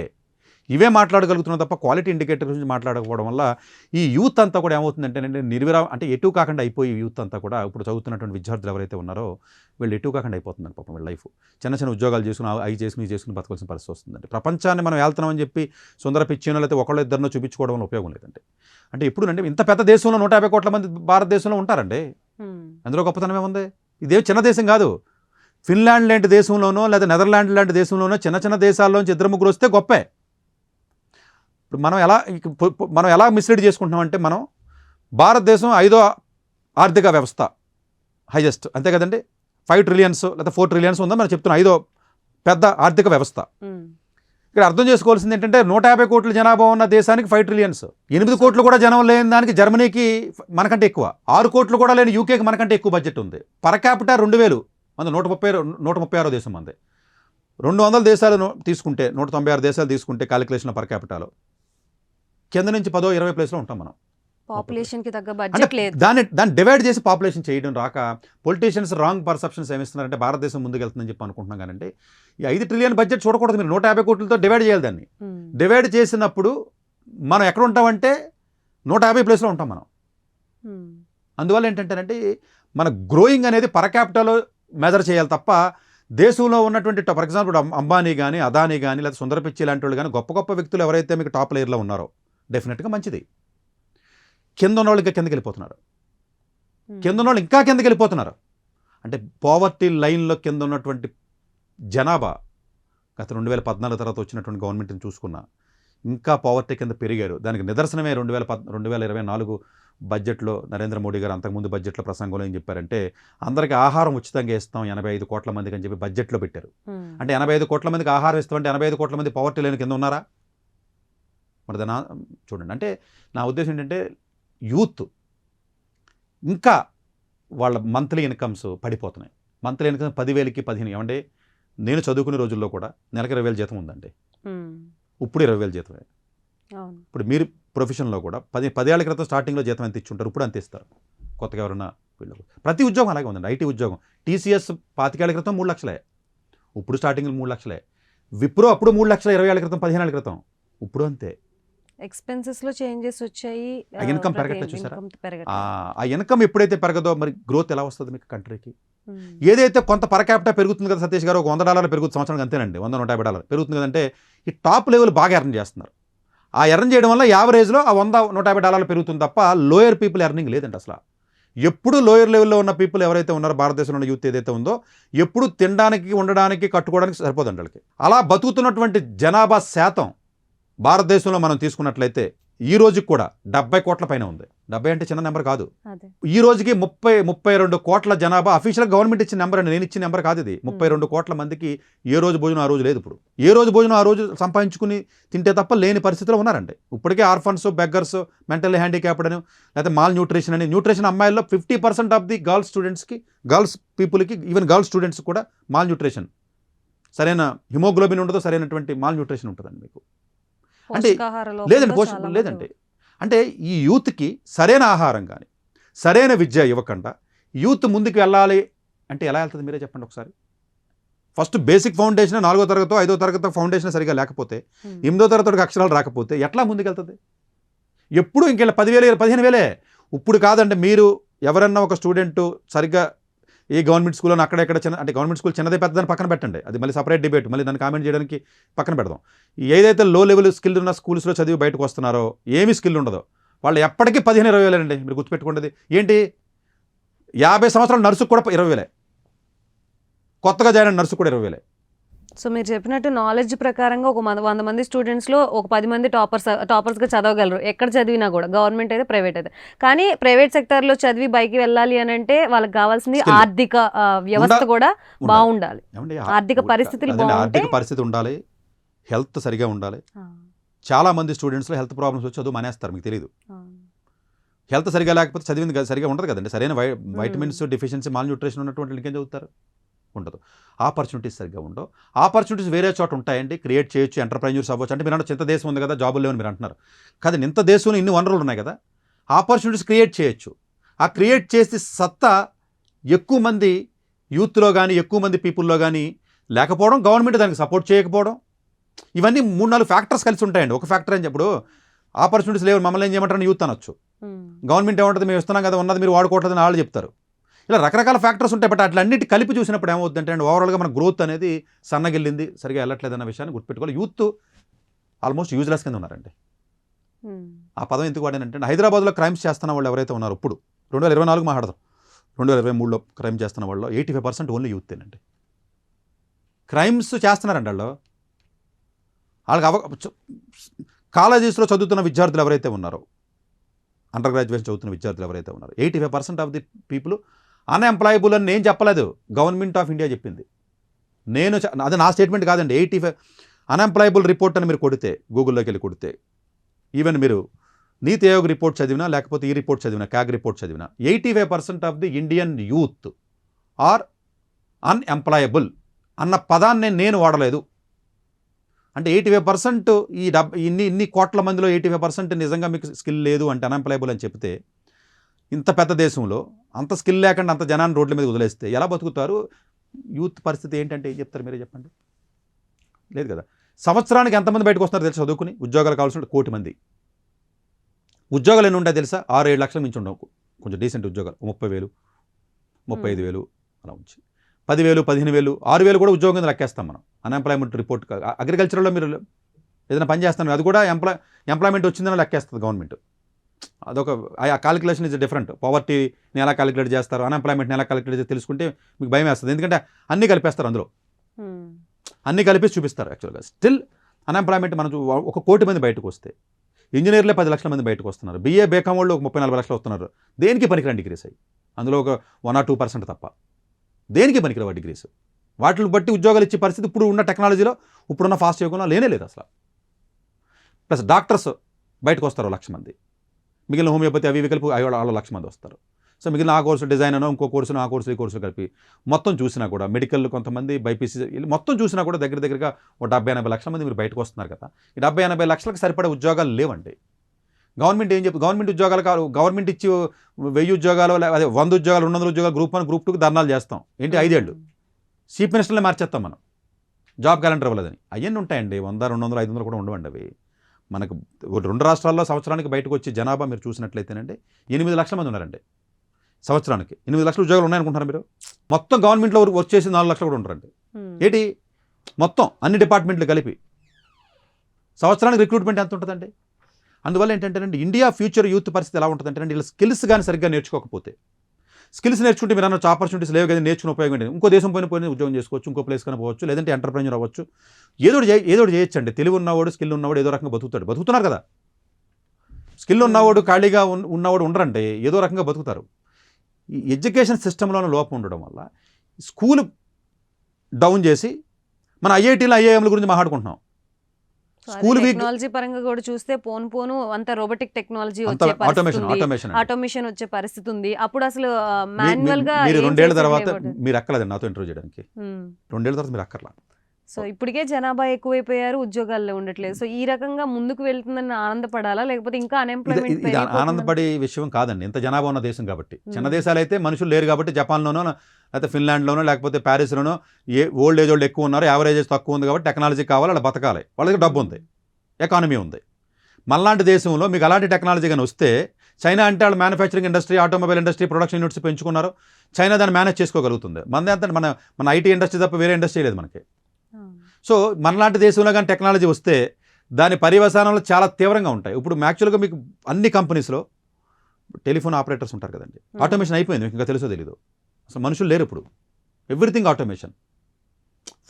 ఇవే మాట్లాడగలుగుతున్నాం తప్ప క్వాలిటీ ఇండికేటర్ గురించి మాట్లాడకపోవడం వల్ల ఈ యూత్ అంతా కూడా ఏమవుతుందంటే అంటే ఎటు కాకుండా అయిపోయి యూత్ అంతా కూడా ఇప్పుడు చదువుతున్నటువంటి విద్యార్థులు ఎవరైతే ఉన్నారో వీళ్ళు ఎటు కాకుండా అయిపోతుందండి పాపం వీళ్ళ లైఫ్. చిన్న ఉద్యోగాలు చేసుకుని అవి చేసుకుని బతకాల్సిన పరిస్థితి వస్తుందండి. ప్రపంచాన్ని మనం వెళ్తున్నామని చెప్పి సుందర పిచ్చినో లేకపోతే ఒకళ్ళు ఇద్దరినో చూపించుకోవడం వల్ల ఉపయోగం లేదండి. అంటే ఎప్పుడునంటే ఇంత పెద్ద దేశంలో 150 కోట్ల మంది భారతదేశంలో ఉంటారండి. అందులో గొప్పతనమే ఉంది. ఇదేం చిన్న దేశం కాదు. ఫిన్లాండ్ లాంటి దేశంలోనో లేదా నెదర్లాండ్ లాంటి దేశంలోనో చిన్న దేశాల్లోంచి 2-3 వస్తే గొప్పే. ఇప్పుడు మనం ఎలా మిస్లీడ్ చేసుకుంటున్నామంటే మనం భారతదేశం 5వ ఆర్థిక వ్యవస్థ హైయెస్ట్, అంతే కదండి. 5 trillions లేదా 4 trillions ఉందని మనం చెప్తున్నాం, 5వ పెద్ద ఆర్థిక వ్యవస్థ. ఇక్కడ అర్థం చేసుకోవాల్సింది ఏంటంటే 150 కోట్ల జనాభా ఉన్న దేశానికి 5 trillions, 8 కోట్లు కూడా జనం లేని దానికి జర్మనీకి మనకంటే ఎక్కువ, 6 కోట్లు కూడా లేని యూకేకి మనకంటే ఎక్కువ బడ్జెట్ ఉంది. పర్ క్యాపిటా 2000 మంది, 136వ దేశం మంది. 200 దేశాలు తీసుకుంటే 196 దేశాలు తీసుకుంటే క్యాలిక్యులేషన్ పర్ క్యాపిటాలో కింద నుంచి 10వ-20వ ప్లేస్లో ఉంటాం మనం. పాపులేషన్కి తగ్గ బడ్జెట్ లేదు. దాన్ని డివైడ్ చేసి పాపులేషన్ చేయడం రాక పొలిటీషియన్స్ రాంగ్ పర్సెప్షన్స్ ఏమిస్తున్నారంటే భారతదేశం ముందుకెళ్తుందని చెప్పి అనుకుంటున్నాం. కానీ ఈ 5 trillion బడ్జెట్ చూడకూడదు, మీరు 150 కోట్లతో డివైడ్ చేయాలి. దాన్ని డివైడ్ చేసినప్పుడు మనం ఎక్కడ ఉంటామంటే 150 ప్లేస్లో ఉంటాం మనం. అందువల్ల ఏంటంటేనంటే మన గ్రోయింగ్ అనేది పర్ క్యాపిటాలో మెజర్ చేయాలి తప్ప దేశంలో ఉన్నటువంటి ఫర్ ఎగ్జాంపుల్ అంబానీ కానీ, అదానీ కానీ, లేదా సుందర పిచ్చి లాంటి వాళ్ళు కానీ గొప్ప వ్యక్తులు ఎవరైతే మీకు టాప్ లేయర్లో ఉన్నారో డెఫినెట్గా మంచిది. కింద ఉన్న వాళ్ళు ఇంకా కిందకి వెళ్ళిపోతున్నారు, కింద ఉన్న వాళ్ళు ఇంకా కిందకి వెళ్ళిపోతున్నారు. అంటే పోవర్టీ లైన్లో కింద ఉన్నటువంటి జనాభా గత 2014 తర్వాత వచ్చినటువంటి గవర్నమెంట్ని చూసుకున్నా ఇంకా పావర్టీ కింద పెరిగారు. దానికి నిదర్శనమే 2024 బడ్జెట్లో నరేంద్ర మోడీ గారు అంతకుముందు బడ్జెట్లో ప్రసంగంలో ఏం చెప్పారంటే అందరికీ ఆహారం ఉచితంగా ఇస్తాం 85 కోట్ల మందికి అని చెప్పి బడ్జెట్లో పెట్టారు. అంటే 85 కోట్ల మందికి ఆహారం ఇస్తామంటే 85 కోట్ల మంది పావర్టీ లైన్ కింద ఉన్నారా? మరి దాని చూడండి. అంటే నా ఉద్దేశం ఏంటంటే యూత్ ఇంకా వాళ్ళ మంత్లీ ఇన్కమ్స్ పడిపోతున్నాయి. మంత్లీ ఇన్కమ్ 10,000కి 15,000. ఏమంటే నేను చదువుకునే రోజుల్లో కూడా నెలకు 20,000 జీతం ఉందండి, ఇప్పుడు 20,000 జీతమే. ఇప్పుడు మీరు ప్రొఫెషన్లో కూడా 10 ఏళ్ల క్రితం స్టార్టింగ్లో జీతం ఎంత ఇచ్చుంటారు, ఇప్పుడు అంత ఇస్తారు కొత్తగా ఎవరన్నా వీళ్ళు. ప్రతి ఉద్యోగం అలాగే ఉందండి. ఐటీ ఉద్యోగం టీసీఎస్ 25 ఏళ్ల క్రితం 3 లక్షలే, ఇప్పుడు స్టార్టింగ్లో 3 లక్షలే. విప్రో అప్పుడు 3 లక్షల 20 ఏళ్ల క్రితం, 15 ఏళ్ల క్రితం, ఇప్పుడు అంతే. ఎక్స్పెన్సెస్ లో చేంజెస్ వచ్చాయి. ఆ ఇన్కమ్ పెరగట్లేదు చూసారా? పెరగట్లేదు. ఆ ఇన్కమ్ ఎప్పుడైతే పెరగదో మరి గ్రోత్ ఎలా వస్తుంది మీకు కంట్రీకి? ఏదైతే కొంత పర్ క్యాపిటా పెరుగుతుంది కదా సతీష్ గారు, ఒక $100 పెరుగుతుంది సంవత్సరానికి, అంతేనండి, $100-150 పెరుగుతుంది కదంటే ఈ టాప్ లెవెల్ బాగా ఎర్న్ చేస్తున్నారు. ఆ ఎర్న్ చేయడం వల్ల యావరేజ్లో ఆ $100-150 పెరుగుతుంది తప్ప లోయర్ పీపుల్ ఎర్నింగ్ లేదండి అసలు. ఎప్పుడు లోయర్ లెవెల్లో ఉన్న పీపుల్ ఎవరైతే ఉన్నారో, భారతదేశంలో ఉన్న యూత్ ఏదైతే ఉందో, ఎప్పుడు తినడానికి, ఉండడానికి, కట్టుకోవడానికి సరిపోదండి వాళ్ళకి. అలా బతుకుతున్నటువంటి జనాభా శాతం భారతదేశంలో మనం తీసుకున్నట్లయితే ఈ రోజుకి కూడా 70 కోట్ల పైన ఉంది. 70 అంటే చిన్న నెంబర్ కాదు. ఈ రోజుకి 32 కోట్ల జనాభా అఫీషియల్గా గవర్నమెంట్ ఇచ్చిన నెంబర్ అండి, నేను ఇచ్చిన నెంబర్ కాదు ఇది. 32 కోట్ల మందికి ఏ రోజు భోజనం ఆ రోజు లేదు. ఇప్పుడు ఏ రోజు భోజనం ఆ రోజు సంపాదించుకుని తింటే తప్ప లేని పరిస్థితిలో ఉన్నారండి. ఇప్పటికే ఆర్ఫన్స్, బెగ్గర్స్, మెంటల్ హ్యాండిక్యాప్డ్ అని, లేకపోతే మాల్ న్యూట్రిషన్ అని. న్యూట్రిషన్ అమ్మాయిల్లో 50% ఆఫ్ ది గర్ల్స్ స్టూడెంట్స్కి, గర్ల్స్ పీపుల్కి, ఈవెన్ గర్ల్స్ స్టూడెంట్స్ కూడా మాల్ న్యూట్రిషన్, సరైన హిమోగ్లోబిన్ ఉండదు, సరైనటువంటి మాల్ న్యూట్రిషన్ ఉంటుందండి మీకు. అంటే లేదండి, పోషణ లేదండి. అంటే ఈ యూత్కి సరైన ఆహారం కానీ, సరైన విద్య ఇవ్వకుండా యూత్ ముందుకు వెళ్ళాలి అంటే ఎలా వెళ్తుంది మీరే చెప్పండి ఒకసారి. ఫస్ట్ బేసిక్ ఫౌండేషన్ 4వ తరగతో 5వ తరగతి ఫౌండేషన్ సరిగా లేకపోతే, 8వ తరగతికి అక్షరాలు రాకపోతే ఎట్లా ముందుకెళ్తుంది? ఎప్పుడు ఇంకెళ్ళ 10,000-15,000. ఇప్పుడు కాదండి, మీరు ఎవరన్నా ఒక స్టూడెంట్ సరిగ్గా ఈ గవర్నమెంట్ స్కూల్లో అక్కడెక్కడ చిన్న, అంటే గవర్నమెంట్ స్కూల్ చిన్నదే పెద్దదని పక్కన పెట్టండి, అది మళ్ళీ సపరేట్ డిబేట్, మళ్ళీ దాన్ని కామెంట్ చేయడానికి పక్కన పెడదాం. ఏదైతే లో లెవెల్ స్కిల్ ఉన్న స్కూల్స్లో చదివి బయటకు వస్తున్నారో, ఏమీ స్కిల్ ఉండదో, వాళ్ళు ఎప్పటికీ 15,000-20,000 అండి. మీరు గుర్తుపెట్టుకున్నది ఏంటి, 50 సంవత్సరాల నర్సుకు కూడా 20,000, కొత్తగా జాయిన్ అయిన నర్సు కూడా 20,000. సో మీరు చెప్పినట్టు నాలెడ్జ్ ప్రకారంగా ఒక 100 మంది స్టూడెంట్స్లో ఒక 10 మంది టాపర్స్గా చదవగలరు, ఎక్కడ చదివినా కూడా, గవర్నమెంట్ అయితే ప్రైవేట్ అయితే. కానీ ప్రైవేట్ సెక్టర్లో చదివి బయకి వెళ్ళాలి అని అంటే వాళ్ళకి కావాల్సింది ఆర్థిక వ్యవస్థ కూడా బాగుండాలి, ఆర్థిక పరిస్థితులు బాగుంటే, ఆర్థిక పరిస్థితి ఉండాలి, హెల్త్ సరిగా ఉండాలి. చాలా మంది స్టూడెంట్స్లో హెల్త్ ప్రాబ్లమ్స్ వచ్చి చదువు మానేస్తారు, మీకు తెలియదు. హెల్త్ సరిగా లేకపోతే చదివింది సరిగా ఉండదు కదండి. సరైన వైటమిన్స్ డెఫిషియన్సీ, మాల్ న్యూట్రిషన్ ఉన్నటువంటి ఇంకేం చదువుతారు? ఉండదు. ఆపర్చునిటీస్ సరిగ్గా ఉండవు. ఆపర్చునిటీస్ వేరే చోట ఉంటాయండి, క్రియేట్ చేయొచ్చు, ఎంటర్ప్రైన్యూర్స్ అవ్వచ్చు. అంటే మీరు అంటే చింత దేశం ఉంది కదా, జాబులు లేవని మీరు అంటున్నారు. కానీ ఇంత దేశంలో ఇన్ని వనరులు ఉన్నాయి కదా, ఆపర్చునిటీస్ క్రియేట్ చేయొచ్చు. ఆ క్రియేట్ చేసి సత్తా ఎక్కువ మంది యూత్లో కానీ, ఎక్కువ మంది పీపుల్లో కానీ లేకపోవడం, గవర్నమెంట్ దానికి సపోర్ట్ చేయకపోవడం, ఇవన్నీ 3-4 ఫ్యాక్టర్స్ కలిసి ఉంటాయండి. ఒక ఫ్యాక్టర్ అని చెప్పుడు ఆపర్చునిటీస్ లేవు, మమ్మల్ని ఏం చేయమంటారని యూత్ అనొచ్చు. గవర్నమెంట్ ఏమంటుంది, మేము ఇస్తున్నాం కదా, ఉన్నది మీరు వాడుకోవట్లేదని వాళ్ళు చెప్తారు. ఇలా రకరకాల ఫ్యాక్టర్స్ ఉంటాయి. బట్ అట్లన్నిటి కలిపి చూసినప్పుడు ఏమవుతుందంటే అండి, ఓవరాల్గా మన గ్రోత్ అనేది సన్నగిల్లింది, సరిగా వెళ్ళట్లేదన్న విషయాన్ని గుర్తుపెట్టుకోవాలి. యూత్ ఆల్మోస్ట్ యూజ్లెస్ కింద ఉన్నారండి. ఆ పదం ఎందుకు వాడానంటే, హైదరాబాద్లో క్రైమ్స్ చేస్తున్న వాళ్ళు ఎవరైతే ఉన్నారో, ఇప్పుడు 2024 మాట్లాడదాం, 2023లో క్రైమ్ చేస్తున్న వాళ్ళు 85% ఓన్లీ యూతేనండి. క్రైమ్స్ చేస్తున్నారండి వాళ్ళు. వాళ్ళకి కాలేజెస్లో చదువుతున్న విద్యార్థులు ఎవరైతే ఉన్నారో, అండర్ గ్రాడ్యుయేషన్ చదువుతున్న విద్యార్థులు ఎవరైతే ఉన్నారో, 85% ఆఫ్ ది పీపుల్ అన్ఎంప్లాయబుల్ అని నేను చెప్పలేదు, గవర్నమెంట్ ఆఫ్ ఇండియా చెప్పింది. అది నా స్టేట్మెంట్ కాదండి. 85 అన్ఎంప్లాయబుల్ రిపోర్ట్ అని మీరు కొడితే, గూగుల్లోకి వెళ్ళి కొడితే, ఈవెన్ మీరు నీతి ఆయోగ్ రిపోర్ట్ చదివినా, లేకపోతే ఈ రిపోర్ట్ చదివినా, క్యాగ్ రిపోర్ట్ చదివినా, 85% of the Indian youth are unemployable అన్న పదాన్ని నేను వాడలేదు. అంటే 85% ఇన్ని కోట్ల మందిలో 85% నిజంగా మీకు స్కిల్ లేదు అంటే, అన్ఎంప్లాయబుల్ అని చెప్తే, ఇంత పెద్ద దేశంలో అంత స్కిల్ లేకుండా అంత జనాన్ని రోడ్ల మీద వదిలేస్తే ఎలా బతుకుతారు? యూత్ పరిస్థితి ఏంటంటే ఏం చెప్తారు మీరే చెప్పండి. లేదు కదా. సంవత్సరానికి ఎంతమంది బయటకు వస్తున్నారు తెలుసా చదువుకుని? ఉద్యోగాలు కావాల్సిన 1 కోటి మంది. ఉద్యోగాలు ఎన్ని ఉంటాయి తెలుసా? 6-7 లక్షల మించి ఉండవు. కొంచెం డీసెంట్ ఉద్యోగాలు 30,000, 35,000 అలా ఉంచి 10,000, 15,000, 6,000 కూడా ఉద్యోగం కింద లెక్కేస్తాం మనం. అన్ఎంప్లాయ్మెంట్ రిపోర్ట్ అగ్రికల్చర్లో మీరు ఏదైనా పని చేస్తాను, అది కూడా ఎంప్లాయ్మెంట్ వచ్చిందని లెక్కేస్తుంది గవర్నమెంట్. అదొక ఆ కాలిక్యులేషన్ ఇస్ డిఫరెంట్. పవర్టీని ఎలా క్యాలిక్యులేట్ చేస్తారు, అన్ఎంప్లాయ్మెంట్ని ఎలా క్యాలిక్యులేట్ చేసి తెలుసుకుంటే మీకు భయం వేస్తుంది. ఎందుకంటే అన్నీ కలిపేస్తారు అందులో, అన్నీ కలిపేసి చూపిస్తారు. యాక్చువల్గా స్టిల్ అన్ఎంప్లాయ్మెంట్ మనం 1 కోటి మంది బయటకు వస్తే, ఇంజనీర్లే 10 లక్షల మంది బయటకు వస్తున్నారు. BA BCom వాళ్ళు 30-40 లక్షలు వస్తున్నారు. దేనికి పనికిరాని డిగ్రీస్ అయ్యి, అందులో ఒక 1-2% తప్ప దేనికి పనికిరావు డిగ్రీస్. వాటిని బట్టి ఉద్యోగాలు ఇచ్చే పరిస్థితి ఇప్పుడు ఉన్న టెక్నాలజీలో, ఇప్పుడున్న ఫాస్ట్ యుగంలో లేనే లేదు అసలు. ప్లస్ డాక్టర్స్ బయటకు వస్తారు 1,00,000 మంది, మిగిలిన హోమియోపతి అవి కలిపి 1,00,000 మంది వస్తారు. సో మిగిలిన ఆ కోర్సు డిజైన్ అనో, ఇంకో కోర్సును, ఆ కోర్సు, ఈ కోర్సులు కలిపి మొత్తం చూసినా కూడా, మెడికల్ కొంతమంది, బైపీసీ మొత్తం చూసినా కూడా దగ్గరగా 70-80 లక్షల మంది మీరు బయటకు వస్తున్నారు కదా. ఈ 70-80 లక్షలకు సరిపడే ఉద్యోగాలు లేవండి. గవర్నమెంట్ ఏం చెప్పి, గవర్నమెంట్ ఉద్యోగాలు కాదు, గవర్నమెంట్ ఇచ్చి 1000 ఉద్యోగాలు, అదే 100 ఉద్యోగాలు, 200 ఉద్యోగాలు, గ్రూప్ 1, గ్రూప్ 2కి ధర్నాలు చేస్తాం. ఏంటి 5 ఏళ్ళు చీఫ్ మినిస్టర్లే మార్చేస్తాం మనం, జాబ్ క్యాలెండర్ ఇవ్వలేదని. అవన్నీ ఉంటాయండి. 100, 200, 500 కూడా ఉండవండి అవి. మనకు 2 రాష్ట్రాల్లో సంవత్సరానికి బయటకు వచ్చే జనాభా మీరు చూసినట్లయితేనండి 8 లక్షల మంది ఉన్నారండి సంవత్సరానికి. 8 లక్షల ఉద్యోగాలు ఉన్నాయనుకుంటున్నారు మీరు? మొత్తం గవర్నమెంట్లో వర్క్ చేసి 4 లక్షలు కూడా ఉంటారండి. ఏంటి మొత్తం అన్ని డిపార్ట్మెంట్లు కలిపి సంవత్సరానికి రిక్రూట్మెంట్ ఎంత ఉంటుందండి? అందువల్ల ఏంటంటేనండి ఇండియా ఫ్యూచర్ యూత్ పరిస్థితి ఎలా ఉంటుందంటే వీళ్ళ స్కిల్స్ కానీ సరిగ్గా నేర్చుకోకపోతే, స్కిల్స్ నేర్చుకుంటే మీరు అన్న ఆపర్చునిటీస్ లేవు కదా, నేర్చుకుని ఉపయోగం ఏంటి? ఇంకో దేశం పోయిన ఉద్యోగం చేసుకోవచ్చు, ఇంకో ప్లేస్ కానీ పోవచ్చు, లేదంటే ఎంటర్ప్రెన్యూర్ అవ్వచ్చు, ఏదో ఒకటి చేయొచ్చండి. తెలివి ఉన్నవాడు స్కిల్ ఉన్నవాడు ఏదో రకంగా బతుకుతున్నారు కదా. స్కిల్ ఉన్నవాడు ఖాళీగా ఉన్నవాడు ఉండరండి, ఏదో రకంగా బతుకుతారు. ఈ ఎడ్యుకేషన్ సిస్టంలోనే లోపం ఉండడం వల్ల స్కూల్ డౌన్ చేసి మన ఐఐటీలు ఐఐఎంల గురించి మాట్లాడుకుంటున్నాం. స్కూల్ టెక్నాలజీ పరంగా కూడా చూస్తే పోను అంత రోబోటిక్ టెక్నాలజీ ఆటోమేషన్ వచ్చే పరిస్థితి ఉంది. అప్పుడు అసలు మాన్యువల్ గా మీరు 2 ఏళ్ల తర్వాత మీరు అక్కర్లేదండి నాతో ఇంటర్వ్యూ చేయడానికి. 2 ఏళ్ల తర్వాత మీరు అక్కర్లా. సో ఇప్పటికే జనాభా ఎక్కువైపోయారు, ఉద్యోగాల్లో ఉండట్లేదు. సో ఈ రకంగా ముందుకు వెళ్తుందని ఆనందపడాలా, లేకపోతే ఇంకా అన్ఎంప్లాయ్మెంట్? ఇది ఆనందపడే విషయం కాదండి, ఇంత జనాభా ఉన్న దేశం కాబట్టి. చిన్న దేశాలు అయితే మనుషులు లేరు కాబట్టి జపాన్లోనో లేకపోతే ఫిన్లాండ్లోనో లేకపోతే ప్యారిస్లోనో ఓల్డ్ ఏజ్ వాళ్ళు ఎక్కువ ఉన్నారు, యావరేజ్ ఏజ్ తక్కువ ఉంది కాబట్టి టెక్నాలజీ కావాలి, వాళ్ళు బతకాలి, వాళ్ళ దగ్గర డబ్బు ఉంది, ఎకానమీ ఉంది. మనలాంటి దేశంలో మీకు అలాంటి టెక్నాలజీ కానీ వస్తే, చైనా అంటే వాళ్ళు manufacturing industry, automobile industry, production units పెంచుకున్నారు, చైనా దాన్ని మేనేజ్ చేసుకోగలుగుతుంది. మన ఐటీ ఇండస్ట్రీ తప్ప వేరే ఇండస్ట్రీ లేదు మనకి. సో మనలాంటి దేశంలో కానీ టెక్నాలజీ వస్తే దాని పర్యవసానాలు చాలా తీవ్రంగా ఉంటాయి. ఇప్పుడు యాక్చువల్గా మీకు అన్ని కంపెనీస్లో టెలిఫోన్ ఆపరేటర్స్ ఉంటారు కదండి, ఆటోమేషన్ అయిపోయింది, మీకు ఇంకా తెలుసో తెలీదు. అసలు మనుషులు లేరు ఇప్పుడు, ఎవ్రీథింగ్ ఆటోమేషన్.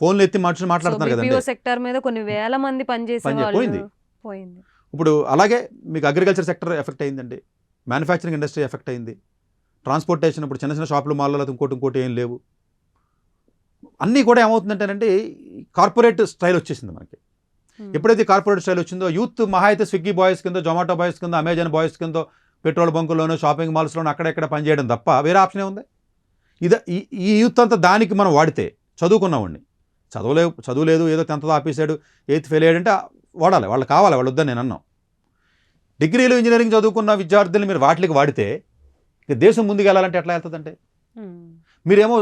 ఫోన్లు ఎత్తి మాట్లాడుతున్నారు కదండి. సెక్టర్ మీద కొన్ని వేల మంది పోయింది. ఇప్పుడు అలాగే మీకు అగ్రికల్చర్ సెక్టర్ ఎఫెక్ట్ అయిందండి, మ్యానుఫ్యాక్చరింగ్ ఇండస్ట్రీ ఎఫెక్ట్ అయింది, ట్రాన్స్పోర్టేషన్ ఇప్పుడు చిన్న షాపులు మాల్లో ఇంకోటి ఏం లేవు. అన్నీ కూడా ఏమవుతుందంటేనంటే కార్పొరేట్ స్టైల్ వచ్చేసింది మనకి. ఎప్పుడైతే కార్పొరేట్ స్టైల్ వచ్చిందో యూత్ మహా అయితే స్విగ్గీ బాయ్స్ కింద, జొమాటో బాయ్స్ కింద, అమెజాన్ బాయ్స్ కింద పెట్రోల్ బంకుల్లోనూ షాపింగ్ మాల్స్లోనూ అక్కడెక్కడ పనిచేయడం తప్ప వేరే ఆప్షనే ఉంది. ఈ యూత్ అంతా దానికి మనం వాడితే, చదువుకున్నామండి, చదువులేదు ఏదో 10th ఆపేసాడు 8th ఫెయిల్ అయ్యాడంటే వాడాలి, వాళ్ళు కావాలి, వాళ్ళు వద్దని నేను అన్నాను. డిగ్రీలు ఇంజనీరింగ్ చదువుకున్న విద్యార్థులు మీరు వాటికి వాడితే ఇక దేశం ముందుకు వెళ్ళాలంటే ఎట్లా వెళ్తుందంటే, మీరేమో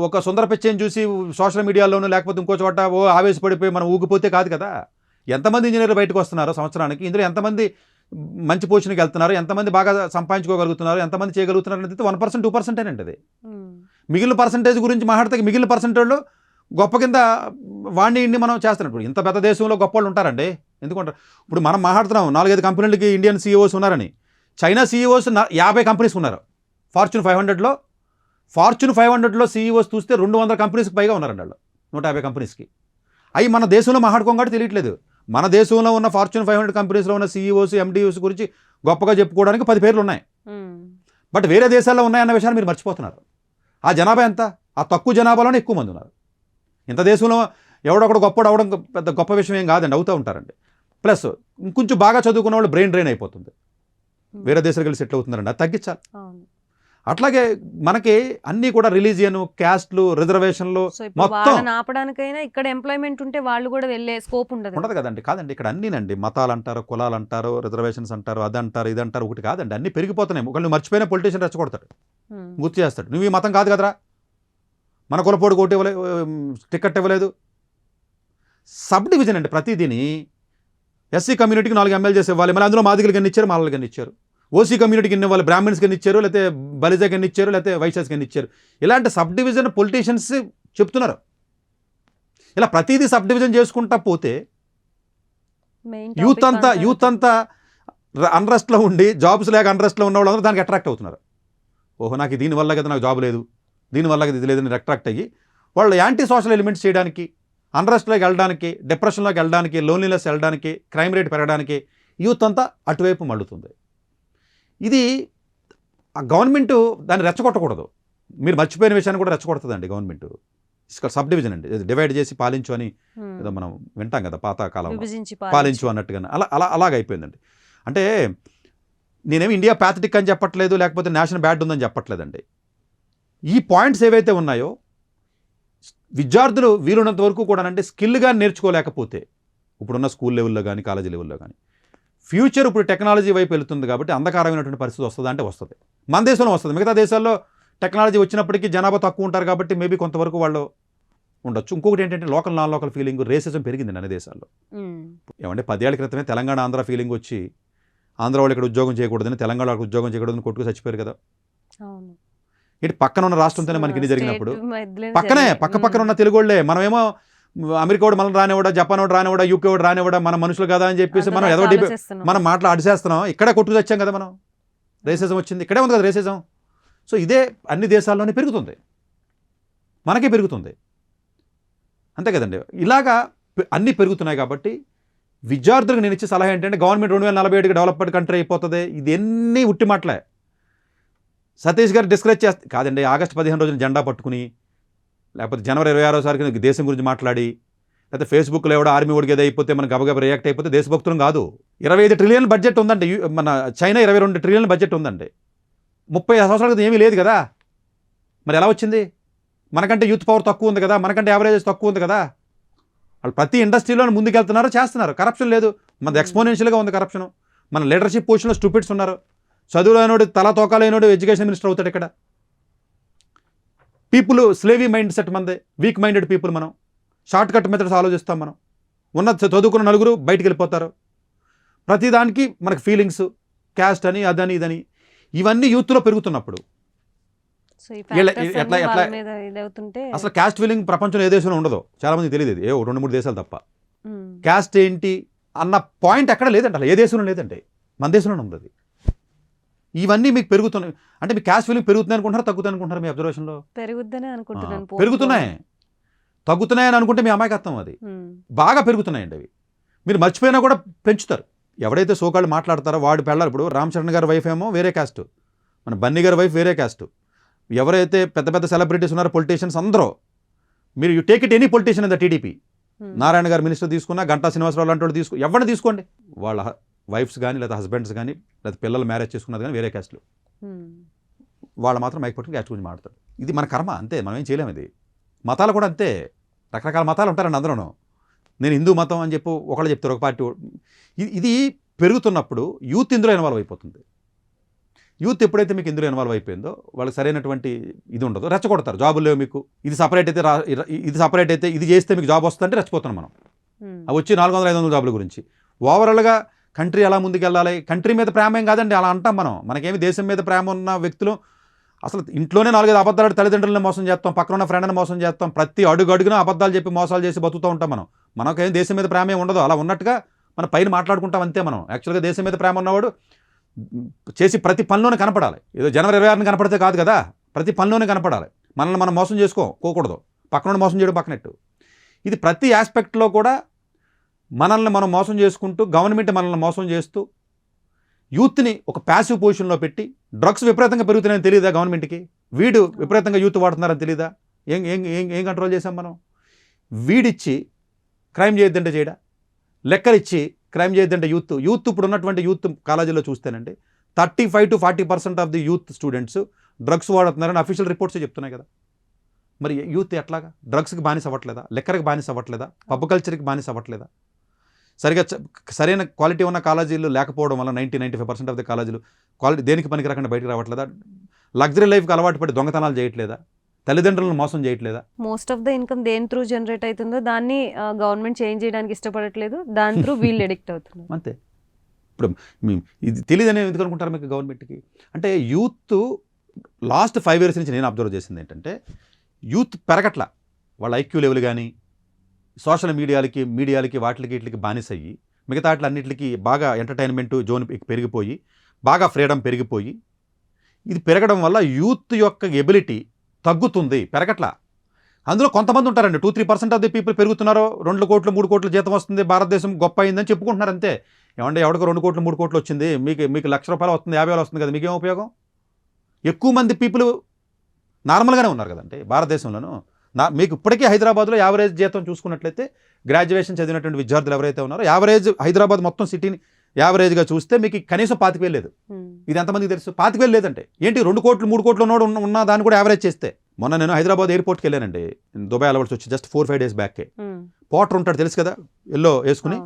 ఒక సుందర పిచ్చని చూసి సోషల్ మీడియాలోనూ లేకపోతే ఇంకో చోట ఆవేశపడిపోయి మనం ఊగిపోతే కాదు కదా. ఎంతమంది ఇంజనీర్లు బయటకు వస్తున్నారో సంవత్సరానికి, ఇందులో ఎంతమంది మంచి పొజిషన్కి వెళ్తున్నారు, ఎంతమంది బాగా సంపాదించుకోగలుగుతున్నారు, ఎంతమంది చేయగలుగుతున్నారు అనేది 1% 2% అండి. అది మిగిలిన పర్సంటేజ్ గురించి మాట్లాడితే మిగిలిన పర్సంటేజ్లో గొప్ప కింద వాడిని మనం చేస్తున్నప్పుడు ఇంత పెద్ద దేశంలో గొప్ప వాళ్ళు ఉంటారండి. ఎందుకంటారు ఇప్పుడు మనం మాట్లాడుతున్నాం 4-5 కంపెనీలకి ఇండియన్ సీఈఓస్ ఉన్నారని. చైనా సీఈఓస్ 50 కంపెనీస్ ఉన్నారు. ఫార్చ్యూన్ 500లో సీఈఓస్ చూస్తే 200 కంపెనీస్కి పైగా ఉన్నారండి వాళ్ళు, 150 కంపెనీస్కి. అవి మన దేశంలో మాట్లాడుకోం కాబట్టి తెలియట్లేదు. మన దేశంలో ఉన్న ఫార్చ్యూన్ 500 కంపెనీస్లో ఉన్న సీఈఓస్, ఎండిఓస్ గురించి గొప్పగా చెప్పుకోవడానికి 10 పేర్లు ఉన్నాయి. బట్ వేరే దేశాల్లో ఉన్నాయన్న విషయాన్ని మీరు మర్చిపోతున్నారు. ఆ జనాభా ఎంత? ఆ తక్కువ జనాభాలోనే ఎక్కువ మంది ఉన్నారు. ఇంత దేశంలో ఎవడొకడు గొప్పడు అవడం పెద్ద గొప్ప విషయం ఏం కాదండి, అవుతూ ఉంటారండి. ప్లస్ ఇంకొంచెం బాగా చదువుకున్న వాళ్ళు బ్రెయిన్ డ్రైన్ అయిపోతుంది, వేరే దేశాలకు వెళ్ళి సెటిల్ అవుతున్నారండి, అది తగ్గించాలి. అట్లాగే మనకి అన్నీ కూడా రిలీజియన్, క్యాస్ట్లు, రిజర్వేషన్లు మొత్తం ఆపడానికైనా ఇక్కడ ఎంప్లాయ్మెంట్ ఉంటే వాళ్ళు కూడా వెళ్ళే స్కోప్ ఉండదు కదండి. కాదండి, ఇక్కడ అన్నీనండి, మతాలు అంటారు, కులాలు అంటారు, రిజర్వేషన్స్ అంటారు, అదంటారు, ఇదంటారు, ఒకటి కాదండి, అన్నీ పెరిగిపోతున్నాయి. ఒకళ్ళు మర్చిపోయిన పొలిటీషియన్ రెచ్చగొడతాడు, గుర్తు చేస్తాడు, నువ్వు ఈ మతం కాదు కదరా, మన కులపోడు కోటి టికెట్ ఇవ్వలేదు. సబ్ డివిజన్ అండి ప్రతిదీని. ఎస్సీ కమ్యూనిటీకి 4 ఎమ్మెల్యేస్ ఇవ్వాలి, మళ్ళీ అందులో మాదిగలకి ఎన్ని ఇచ్చారు, మాలలకి ఎన్ని ఇచ్చారు, ఓసీ కమ్యూనిటీకి ఎన్ని ఇవ్వాలి, బ్రాహ్మణ్స్కి ఎన్ని ఇచ్చారు, లేకపోతే బలిజాకి ఎన్ని ఇచ్చారు, లేకపోతే వైశ్యాస్కి ఎన్ని ఇచ్చారు, ఇలాంటి సబ్ డివిజన్ పొలిటీషియన్స్ చెప్తున్నారు. ఇలా ప్రతిదీ సబ్ డివిజన్ చేసుకుంటా పోతే యూత్ అంతా అన్రెస్ట్లో ఉండి, జాబ్స్ లేక అన్రెస్ట్లో ఉన్న వాళ్ళందరూ దానికి అట్రాక్ట్ అవుతున్నారు. ఓహో నాకు దీనివల్ల కదా నాకు జాబ్ లేదు, దీనివల్ల ఇది లేదని అట్రాక్ట్ అయ్యి వాళ్ళు యాంటీ సోషల్ ఎలిమెంట్స్ చేయడానికి, అన్రెస్ట్లోకి వెళ్ళడానికి, డిప్రెషన్లోకి వెళ్ళడానికి, లోన్లీనెస్ వెళ్ళడానికి, క్రైమ్ రేట్ పెరగడానికి యూత్ అంతా అటువైపు మళ్ళుతుంది. ఇది ఆ గవర్నమెంట్ దాన్ని రెచ్చగొట్టకూడదు. మీరు మర్చిపోయిన విషయాన్ని కూడా రెచ్చగొడుతుందండి గవర్నమెంట్. సబ్ డివిజన్ అండి, డివైడ్ చేసి పాలించు అని ఏదో మనం వింటాం కదా పాత కాలంలో, పాలించు అన్నట్టుగా అలాగైపోయిందండి. అంటే నేనేమి ఇండియా ప్యాథటిక్ అని చెప్పట్లేదు, లేకపోతే నేషనల్ బ్యాడ్ ఉందని చెప్పట్లేదండి. ఈ పాయింట్స్ ఏవైతే ఉన్నాయో విద్యార్థులు వీలున్నంత వరకు కూడా అంటే స్కిల్గా నేర్చుకోలేకపోతే, ఇప్పుడున్న స్కూల్ లెవెల్లో కానీ కాలేజీ లెవెల్లో కానీ, ఫ్యూచర్ ఇప్పుడు టెక్నాలజీ వైపు వెళ్తుంది కాబట్టి అంధకారమైనటువంటి పరిస్థితి వస్తుందా అంటే వస్తుంది. మన దేశంలో వస్తుంది, మిగతా దేశాల్లో టెక్నాలజీ వచ్చినప్పటికీ జనాభా తక్కువ ఉంటారు కాబట్టి మేబీ కొంతవరకు వాళ్ళు ఉండొచ్చు. ఇంకొకటి ఏంటంటే local non local feeling, racism పెరిగింది అన్ని దేశాల్లో. ఏమంటే 10 ఏళ్ల క్రితమే తెలంగాణ ఆంధ్ర ఫీలింగ్ వచ్చి ఆంధ్ర వాళ్ళు ఇక్కడ ఉద్యోగం చేయకూడదని, తెలంగాణ వాళ్ళకి ఉద్యోగం చేయకూడదని కొట్టుకు చచ్చిపోయారు కదా. ఇటు పక్కన ఉన్న రాష్ట్రంతోనే మనకి ఇన్ని జరిగినప్పుడు పక్కనే పక్కన ఉన్న తెలుగు వాళ్ళే మనమేమో అమెరికా వాడు మనం రానివాడా, జపాన్ వాడు రానివాడా, యూకే వాడు రానివాడా, మన మనుషులు కదా అని చెప్పేసి మనం ఏదో మనం అడిచేస్తున్నాం. ఇక్కడే కొట్టుకు వచ్చాం కదా మనం. రేసిజం వచ్చింది ఇక్కడే ఉంది కదా రేసిజం. సో ఇదే అన్ని దేశాల్లోనే పెరుగుతుంది, మనకే పెరుగుతుంది, అంతే కదండి. ఇలాగా అన్నీ పెరుగుతున్నాయి కాబట్టి విద్యార్థులకు నేను ఇచ్చే సలహా ఏంటంటే గవర్నమెంట్ 2047కి డెవలప్డ్ కంట్రీ అయిపోతుంది, ఇది ఎన్ని ఉట్టి మాటలే. సతీష్ గారు డిస్కరేజ్ చేస్తే కాదండి, ఆగస్టు 15 రోజున జెండా పట్టుకుని, లేకపోతే జనవరి 26వ తారీఖున దేశం గురించి మాట్లాడి, లేకపోతే ఫేస్బుక్లో ఎవడో ఆర్మీ ఓడికి ఏదో అయిపోతే మనం గబగబ రియాక్ట్ అయిపోతే దేశభక్తులం కాదు. 25 ట్రిలియన్ బడ్జెట్ ఉందండి మన చైనా, 22 ట్రిలియన్ బడ్జెట్ ఉందండి. 30 సంవత్సరాల క్రితం ఏమీ లేదు కదా. మరి ఎలా వచ్చింది? మనకంటే యూత్ పవర్ తక్కువ ఉంది కదా, మనకంటే యావరేజ్ తక్కువ ఉంది కదా. వాళ్ళు ప్రతి ఇండస్ట్రీలో ముందుకెళ్తున్నారు, చేస్తున్నారు. కరప్షన్ లేదు, మనది ఎక్స్పోనెన్షియల్గా ఉంది కరప్షన్. మన లీడర్షిప్ పొజిషన్లో స్టూపిడ్స్ ఉన్నారు. చదువులేనోడు తల తోకాలేనోడు ఎడ్యుకేషన్ మినిస్టర్ అవుతాడు ఇక్కడ. పీపుల్ స్లేవీ మైండ్ సెట్ మనదే, వీక్ మైండెడ్ పీపుల్. మనం షార్ట్ కట్ మెథడ్స్ ఆలోచిస్తాం. మనం ఉన్న చదువుకున్న నలుగురు బయటికి వెళ్ళిపోతారు. ప్రతిదానికి మనకు ఫీలింగ్స్, క్యాస్ట్ అని అదని ఇదని ఇవన్నీ యూత్లో పెరుగుతున్నప్పుడు అసలు క్యాస్ట్ ఫీలింగ్ ప్రపంచంలో ఏ దేశంలో ఉండదో చాలా మందికి తెలియదు. ఏ 2-3 దేశాలు తప్ప. క్యాస్ట్ ఏంటి అన్న పాయింట్ ఎక్కడ లేదంటే, అసలు ఏ దేశంలో లేదంటే మన దేశంలోనే ఉంది అది. ఇవన్నీ మీకు పెరుగుతున్నాయి అంటే మీ క్యాస్ట్ ఫీలింగ్ పెరుగుతుంది అనుకుంటారా, తగ్గుతుంది అనుకుంటారా? మీ అబ్జర్వేషన్లో పెరుగుతున్నాయి, తగ్గుతున్నాయని అనుకుంటే మీ అమాయకత్వం. అది బాగా పెరుగుతున్నాయండి అవి. మీరు మర్చిపోయినా కూడా పెంచుతారు. ఎవడైతే సోకాళ్ళు మాట్లాడతారో వాడు పెళ్ళారు. ఇప్పుడు రామ్ చరణ్ గారి వైఫ్ ఏమో వేరే క్యాస్ట్, మన బన్నీ గారి వైఫ్ వేరే క్యాస్ట్. ఎవరైతే పెద్ద పెద్ద సెలబ్రిటీస్ ఉన్నారో పొలిటీషియన్స్ అందరూ, మీరు you take it any politician in the TDP, Narayana గారు మినిస్టర్ తీసుకున్నా, గంటా శ్రీనివాసరావు లాంటి వాళ్ళు ఎవరిని తీసుకోండి, వాళ్ళ వైఫ్స్ కానీ లేదా హస్బెండ్స్ కానీ లేదా పిల్లలు మ్యారేజ్ చేసుకున్నది కానీ వేరే క్యాస్ట్లు. వాళ్ళు మాత్రం మైక్ పట్టుకుని క్యాస్ట్ గురించి మాట్లాడతారు. ఇది మన కర్మ అంతే, మనం ఏం చేయలేము. ఇది మతాలు కూడా అంతే, రకరకాల మతాలు ఉంటారండి అందరూ. నేను హిందూ మతం అని చెప్పి ఒకళ్ళు చెప్తారు, ఒక పార్టీ. ఇది పెరుగుతున్నప్పుడు యూత్ ఇందులో ఇన్వాల్వ్ అయిపోతుంది. యూత్ ఎప్పుడైతే మీకు ఇందులో ఇన్వాల్వ్ అయిపోయిందో వాళ్ళకి సరైనటువంటి ఇది ఉండదు, రెచ్చగొడతారు. జాబులు లేవు మీకు, ఇది సపరేట్ అయితే ఇది చేస్తే మీకు జాబ్ వస్తుందంటే రెచ్చిపోతున్నాం మనం. అవి వచ్చి 400-500 జాబుల గురించి. ఓవరాల్గా కంట్రీ ఎలా ముందుకెళ్ళాలి, కంట్రీ మీద ప్రేమ ఏం కాదండి అలా అంటాం మనం. మనకేమి దేశం మీద ప్రేమ ఉన్న వ్యక్తులు అసలు ఇంట్లోనే 4-5 అబద్ధాలు తల్లిదండ్రులను మోసం చేస్తాం, పక్కన ఉన్న ఫ్రెండ్ని మోసం చేస్తాం, ప్రతి అడుగున అబద్ధాలు చెప్పి మోసాలు చేసి బతుకుతూ ఉంటాం మనం. మనకేం దేశం మీద ప్రేమ ఏమి ఉండదు. అలా ఉన్నట్టుగా మన పైన మాట్లాడుకుంటాం అంతే. మనం యాక్చువల్గా దేశం మీద ప్రేమ ఉన్నవాడు చేసి ప్రతి పనిలోనే కనపడాలి. ఏదో జనవరి 26న కనపడితే కాదు కదా, ప్రతి పనిలోనే కనపడాలి. మనల్ని మనం మోసం చేసుకోకూడదు, పక్కన మోసం చేయడం పక్కనట్టు. ఇది ప్రతి ఆస్పెక్ట్లో కూడా మనల్ని మనం మోసం చేసుకుంటూ, గవర్నమెంట్ మనల్ని మోసం చేస్తూ, యూత్ని ఒక ప్యాసివ్ పొజిషన్లో పెట్టి, డ్రగ్స్ విపరీతంగా పెరుగుతున్నాయని తెలియదా గవర్నమెంట్కి? వీడు విపరీతంగా యూత్ వాడుతున్నారని తెలియదా? ఏం కంట్రోల్ చేసాం మనం? వీడిచ్చి క్రైమ్ చేయొద్దంటే చేయడా, లెక్కలిచ్చి క్రైమ్ చేయొద్దంటే యూత్ ఇప్పుడు ఉన్నటువంటి యూత్ కాలేజీలో చూస్తేనండి 35-40% of the youth students drugs వాడుతున్నారని అఫీషియల్ రిపోర్ట్సే చెప్తున్నాయి కదా. మరి యూత్ ఎట్లాగా? డ్రగ్స్కి బానిస అవ్వట్లేదా, లెక్కర్కి బానిస అవ్వట్లేదా, పబ్ కల్చర్కి బానిస అవ్వట్లేదా? సరైన క్వాలిటీ ఉన్న కాలేజీలు లేకపోవడం వల్ల 90-95% ఆఫ్ ది కాలేజీలు క్వాలిటీ దేనికి పనికి రాకుండా బయటకు రావట్లేదా? లగ్జరీ లైఫ్కి అలవాటు పడి దొంగతనాలు చేయట్లేదా? తల్లిదండ్రులను మోసం చేయట్లేదా? మోస్ట్ ఆఫ్ ద ఇన్కమ్ దేని త్రూ జనరేట్ అవుతుందో దాన్ని గవర్నమెంట్ చేంజ్ చేయడానికి ఇష్టపడట్లేదు, దాని త్రూ వీళ్ళు ఎడిక్ట్ అవుతున్నారు అంతే. ఇప్పుడు ఇది తెలియదని ఎందుకు అనుకుంటారు మీకు గవర్నమెంట్కి? అంటే యూత్ లాస్ట్ 5 years నుంచి నేను అబ్జర్వ్ చేసింది ఏంటంటే యూత్ పెరగట్ల. వాళ్ళ ఐక్యూ లెవెల్ కానీ సోషల్ మీడియాలకి వాటికి బానిస అయ్యి, మిగతా అన్నిటికి బాగా ఎంటర్టైన్మెంట్ జోన్ పెరిగిపోయి, బాగా ఫ్రీడమ్ పెరిగిపోయి, ఇది పెరగడం వల్ల యూత్ యొక్క ఎబిలిటీ తగ్గుతుంది, పెరగట్లా. అందులో కొంతమంది ఉంటారండి, 2-3% ఆఫ్ ది పీపుల్ పెరుగుతున్నారు. 2 కోట్లు 3 కోట్ల జీతం వస్తుంది, భారతదేశం గొప్ప అయిందని చెప్పుకుంటున్నారు అంతే. ఏమంటే ఎవరికి 2 కోట్లు 3 కోట్లు వచ్చింది, మీకు ₹1,00,000 వస్తుంది, 50,000 వస్తుంది కదా, మీకేం ఉపయోగం? ఎక్కువ మంది పీపుల్ నార్మల్గానే ఉన్నారు కదండి భారతదేశంలోనూ. మీకు ఇప్పటికీ హైదరాబాద్లో యావరేజ్ జీతం చూసుకున్నట్లయితే గ్రాడ్యుయేషన్ చదివినటువంటి విద్యార్థులు ఎవరైతే ఉన్నారో యావరేజ్ హైదరాబాద్ మొత్తం సిటీని యావరేజ్గా చూస్తే మీకు కనీసం 25,000 లేదు. ఇది ఎంతమందికి తెలుసు? 25,000 లేదంటే ఏంటి? 2 కోట్లు 3 కోట్లు ఉన్న దాన్ని కూడా యావరేజ్ చేస్తే. మొన్న నేను హైదరాబాద్ ఎయిర్పోర్ట్కి వెళ్ళానండి, దుబాయ్ అలవాటు వచ్చి జస్ట్ 4-5 days బ్యాకే. పోటర్ ఉంటాడు తెలుసు కదా, ఎల్లో వేసుకుని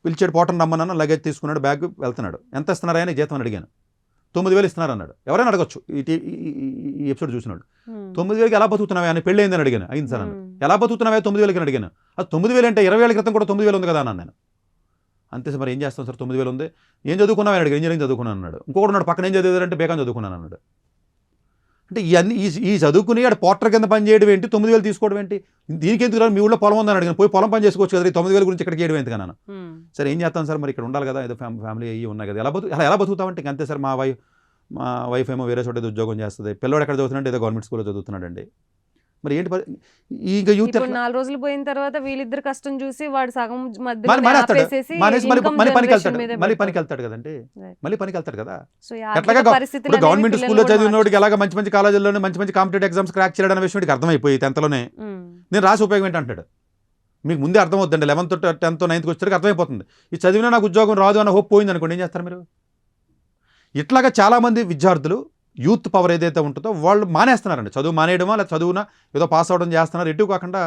పిలిచాడు, పోటర్ని రమ్మన్నాను, లగేజ్ తీసుకున్నాడు, బ్యాగ్ వెళ్తున్నాడు. ఎంత ఇస్తున్నారా అని జీతం అని అడిగాను. 9,000 ఇస్తున్నారు అన్నాడు. ఎవరైనా అడగచ్చు ఈ ఎపిసోడ్ చూసినాడు. 9,000కి ఎలా బతుకుతున్నావా అని, పెళ్ళి అయిందని అడిగాను. అయింది సార్ అన్నాడు. ఎలా బతుకుతున్నావే 9,000 అడిగాను. అది 9,000 అంటే 20 ఏళ్ల క్రితం కూడా 9,000 ఉంది కదా అన్నాను నేను. అంతే సార్, మరి ఏం చేస్తాం సార్ 9,000 ఉంది, ఏం చదువుకున్నావు అడిగాడు. ఇంజనీరింగ్ చదువుకున్నాను అన్నాడు. ఇంకొకటి ఉన్నాడు పక్కన, ఏం చదివారంటే బేకాన్ చదువుకున్నాను అన్నాడు. అంటే ఇవన్నీ ఈ చదువుకుని ఆడ పోర్టర్ కింద పని చేయడం ఏంటి, 9,000 తీసుకోవడం ఏంటి, దీనికి ఎందుకు రాదు, మీ ఊళ్ళో పొలం ఉందని అడిగాను. పోయి పొలం పని చేసుకోవచ్చు కదా, 9,000 గురించి ఇక్కడికి చేయడం ఎందుకు అన్నాను. సరే ఏం చేస్తాను సార్, మరి ఇక్కడ ఉండాలి కదా, ఏదో ఫ్యామిలీ అయ్యి ఉన్నాయి కదా, ఎలా బతుకుతామంటే ఇంక అంతే సార్. మా వైఫ్ ఏమో వేరే చోట ఏదో ఉద్యోగం చేస్తుంది, పిల్లవాడు ఎక్కడ చదువుతున్నాడు, ఏదో గవర్నమెంట్ స్కూల్లో చదువుతున్నాడండి. మరి ఏంటి ఇంకా యూత్ 4 రోజులు పోయిన తర్వాత వీళ్ళిద్దరు కష్టం చూసి వాడు సగం మళ్ళీ పనికి వెళ్తాడు కదండి, మళ్ళీ పనికి వెళ్తాడు కదా. సో ఎట్లాగా ఇప్పుడు గవర్నమెంట్ స్కూల్లో చదివినోడికి ఎలాగ మంచి కాలేజీల్లోనే మంచి కాంపిటేటివ్ ఎగ్జామ్స్ క్రాక్ చేయడం అనే విషయం అర్థమైపోయి 10th లోనే నేను రాసి ఉపయోగం ఏంటి అంటాడు. మీకు ముందే అర్థం అవుతుందండి, 11th 10th 9th వచ్చేసరికి అర్థమైపోతుంది. ఈ చదివినా నాకు ఉద్యోగం రాదు అన్న హోప్ పోయింది అనుకోండి, ఏం చేస్తారు మీరు. ఇట్లాగా చాలామంది విద్యార్థులు యూత్ పవర్ ఏదైతే ఉంటుందో వాళ్ళు మానేస్తున్నారండి. చదువు మానేయడమా లేదా చదువున ఏదో పాస్ అవడం చేస్తున్నారు, ఎటు కాకుండా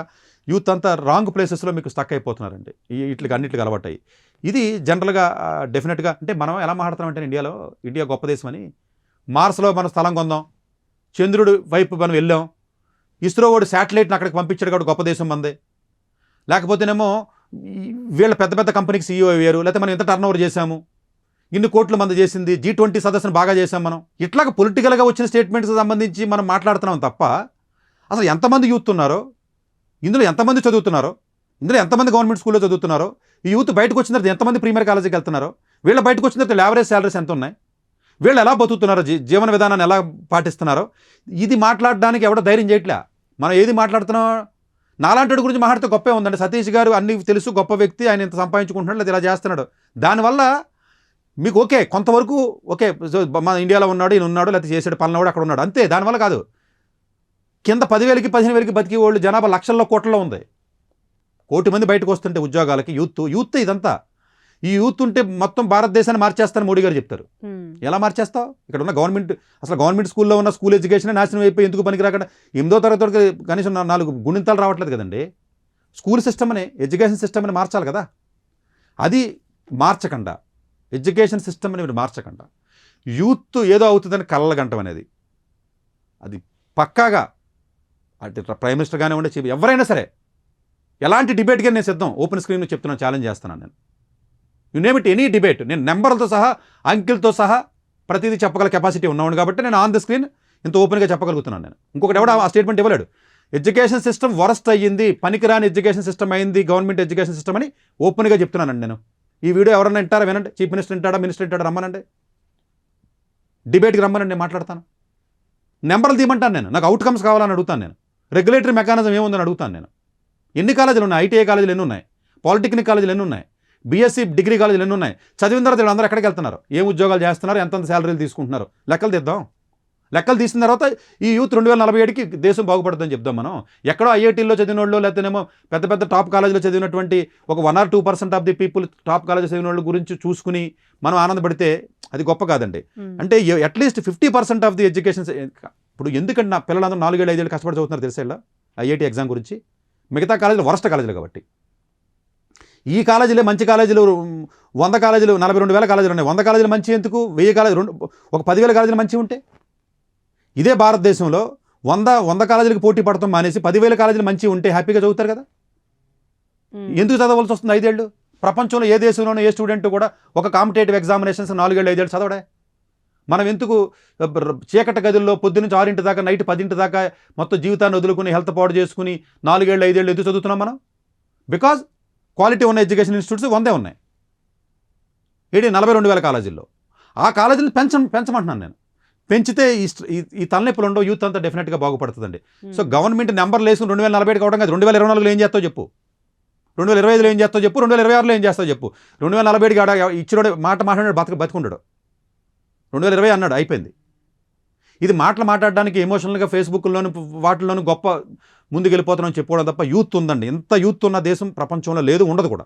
యూత్ అంతా రాంగ్ ప్లేసెస్లో మీకు స్టక్ అయిపోతున్నారండి. అన్నిటికి అలవాటాయి. ఇది జనరల్గా డెఫినెట్గా అంటే మనం ఎలా మాట్లాడుతున్నామంటే ఇండియా గొప్ప దేశం అని, మార్స్లో మనం స్థలం కొందాం, చంద్రుడి వైపు మనం వెళ్ళాం, ఇస్రో వాడు శాటిలైట్ని అక్కడికి పంపించాడు కాబట్టి గొప్ప దేశం మందే, లేకపోతేనేమో వీళ్ళ పెద్ద కంపెనీకి సీఈఓ అయ్యారు, లేకపోతే మనం ఎంత టర్న్ ఓవర్ చేశాము, ఇన్ని కోట్ల మంది చేసింది, G20 సదస్సును బాగా చేసాం మనం. ఇట్లాగ పొలిటికల్గా వచ్చిన స్టేట్మెంట్స్ సంబంధించి మనం మాట్లాడుతున్నాం తప్ప అసలు ఎంతమంది యూత్ ఉన్నారో, ఇందులో ఎంతమంది చదువుతున్నారో, ఇందులో ఎంతమంది గవర్నమెంట్ స్కూల్లో చదువుతున్నారో, ఈ యూత్ బయటకు వచ్చిన తర్వాత ఎంతమంది ప్రీమియర్ కాలేజీకి వెళ్తున్నారో, వీళ్ళ బయటకు వచ్చిన తర్వాత యావరేజ్ శాలరీస్ ఎంత ఉన్నాయి, వీళ్ళు ఎలా బతుకుతున్నారో, జీవన విధానాన్ని ఎలా పాటిస్తున్నారో, ఇది మాట్లాడడానికి ఎవడో ధైర్యం చేయట్లే. మనం ఏది మాట్లాడుతున్నాం, నాలాంటి గురించి మాట్లాడితే గొప్పే ఉందండి. సతీష్ గారు అన్ని తెలుసు, గొప్ప వ్యక్తి, ఆయన ఇంత సంపాదించుకుంటున్నాడు లేదా ఇలా చేస్తున్నాడు, దానివల్ల మీకు ఓకే కొంతవరకు ఓకే, మన ఇండియాలో ఉన్నాడు, ఈయన ఉన్నాడు, లేకపోతే చేసాడు పలానాడు అక్కడ ఉన్నాడు, అంతే. దానివల్ల కాదు, కింద 10,000కి 15,000కి బతికి వాళ్ళు జనాభా లక్షల్లో కోట్లలో ఉంది. 1 కోటి మంది బయటకు వస్తుంటే ఉద్యోగాలకి యూత్ ఇదంతా. ఈ యూత్ ఉంటే మొత్తం భారతదేశాన్ని మార్చేస్తారని మోడీ గారు చెప్తారు. ఎలా మార్చేస్తావు, ఇక్కడ ఉన్న గవర్నమెంట్ స్కూల్లో ఉన్న స్కూల్ ఎడ్యుకేషన్ నాశనం అయిపోయి ఎందుకు పనికి రాకుండా 8వ తరగతి కనీసం 4 గుణింతాలు రావట్లేదు కదండి. స్కూల్ సిస్టమ్ అని, ఎడ్యుకేషన్ సిస్టమ్ అని మార్చాలి కదా. అది మార్చకుండా, ఎడ్యుకేషన్ సిస్టమ్ అని మీరు మార్చకుండా, యూత్ ఏదో అవుతుందని కళ్ళగంటం అనేది అది పక్కాగా అటు ప్రైమ్ మినిస్టర్ కానివ్వండి, ఎవరైనా సరే ఎలాంటి డిబేట్గా నేను సిద్ధం. ఓపెన్ స్క్రీన్ చెప్తున్నాను, ఛాలెంజ్ చేస్తున్నాను నేను. You name it any debate, నేను నెంబర్లతో సహా అంకెలతో సహా ప్రతిదీ చెప్పగల కెపాసిటీ ఉన్నవాడు కాబట్టి నేను ఆన్ ద స్క్రీన్ ఇంత ఓపెన్గా చెప్పగలుగుతున్నాను నేను. ఇంకొకటి ఎవడ ఆ స్టేట్మెంట్ ఇవ్వలేడు. ఎడ్యుకేషన్ సిస్టమ్ వరస్ట్ అయ్యింది, పనికిరాని ఎడ్యుకేషన్ సిస్టమ్ అయింది గవర్నమెంట్ ఎడ్యుకేషన్ సిస్టమ్ అని ఓపెన్గా చెప్తున్నానండి నేను. ఈ వీడియో ఎవరన్నా వింటారా, వినండి. చీఫ్ మినిస్టర్ వింటాడా, రమ్మనండి, డిబేట్కి రమ్మనండి, నేను మాట్లాడతాను. నెంబర్లు తీయమంటాను నేను, నాకు అవుట్కమ్స్ కావాలని అడుగుతాను నేను. రెగ్యులేటరీ మెకానిజం ఏముందని అడుగుతాను నేను. ఎన్ని కాలేజీలు ఉన్నాయి, ఐటీఐ కాలేజీలు ఎన్ని ఉన్నాయి, పాలిటెక్నిక్ కాలేజీలు ఎన్ని ఉన్నాయి, బీఎస్సీ డిగ్రీ కాలేజీలు ఎన్ని ఉన్నాయి, చదివిన తర్వాత వీళ్ళందరూ ఎక్కడికి వెళ్తున్నారు, ఏం ఉద్యోగాలు చేస్తున్నారు, ఎంతంత శాలరీలు తీసుకుంటున్నారు, లెక్కలు తీద్దాం. లెక్కలు తీసిన తర్వాత ఈ యూత్ 2047కి దేశం బాగుపడుతుందని చెప్దాం మనం. ఎక్కడో ఐఐటీల్లో చదివిన వాళ్ళు, లేకపోతేనేమో పెద్ద టాప్ కాలేజీలో చదివినటువంటి ఒక 1 or 2% of the people top college చదివిన వాళ్ళ గురించి చూసుకుని మనం ఆనందపడితే అది గొప్ప కాదండి. అంటే అట్లీస్ట్ 50% ఆఫ్ ది ఎడ్యుకేషన్. ఇప్పుడు ఎందుకంటే నా పిల్లలందరూ 4 ఏళ్ళు 5 ఏళ్ళు కష్టపడి చదువుతున్నారు తెలుసా ఇలా ఐఐటీ ఎగ్జామ్ గురించి. మిగతా కాలేజీలు వరస్ట్ కాలేజీలు కాబట్టి. ఈ కాలేజీలే మంచి కాలేజీలు 100 కాలేజీలు 42,000 కాలేజీలు ఉన్నాయి. 100 కాలేజీలు మంచి ఎందుకు, 1000 కాలేజీలు, ఒక 10,000 కాలేజీలు మంచి ఉంటే. ఇదే భారతదేశంలో 100 కాలేజీలకు పోటీ పడతాం మానేసి 10,000 కాలేజీలు మంచి ఉంటే హ్యాపీగా చదువుతారు కదా. ఎందుకు చదవాల్సి వస్తుంది 5 ఏళ్ళు? ప్రపంచంలో ఏ దేశంలోనూ ఏ స్టూడెంట్ కూడా ఒక కాంపిటేటివ్ ఎగ్జామినేషన్స్ 4 ఏళ్ళు 5 ఏళ్ళు చదవడే. మనం ఎందుకు చీకటి గదుల్లో పొద్దునుంచి 6 దాకా, నైట్ 10 దాకా మొత్తం జీవితాన్ని వదులుకుని హెల్త్ పాడు చేసుకుని 4 ఏళ్ళు 5 ఏళ్ళు ఎందుకు చదువుతున్నాం మనం? బికాజ్ క్వాలిటీ ఉన్న ఎడ్యుకేషన్ ఇన్స్టిట్యూట్స్ 100 ఉన్నాయి. 42,000 కాలేజీల్లో ఆ కాలేజీని పెంచమంటున్నాను నేను. పెంచితే ఈ తలనొప్పులు ఉండవు, యూత్ అంతా డెఫినెట్గా బాగుపడుతుందండి. సో గవర్నమెంట్ నెంబర్లు వేసుకుని 2047 కావడం కాదు, 2024లో ఏం చేస్తావు చెప్పు, 2025లో ఏం చేస్తావు చెప్పు, 2026లో ఏం చేస్తావు చెప్పు. 2047 ఇచ్చినోడే మాట మాట్లాడాడు బతుకుంటాడు. 2020 అన్నాడు, అయిపోయింది. ఇది మాట్లాడడానికి ఎమోషనల్గా ఫేస్బుక్లోను వాటిల్లోనూ గొప్ప ముందుకు వెళ్ళిపోతున్నాం చెప్పుకోవడం తప్ప యూత్ ఉందండి. ఎంత యూత్ ఉన్న దేశం ప్రపంచంలో లేదు, ఉండదు కూడా.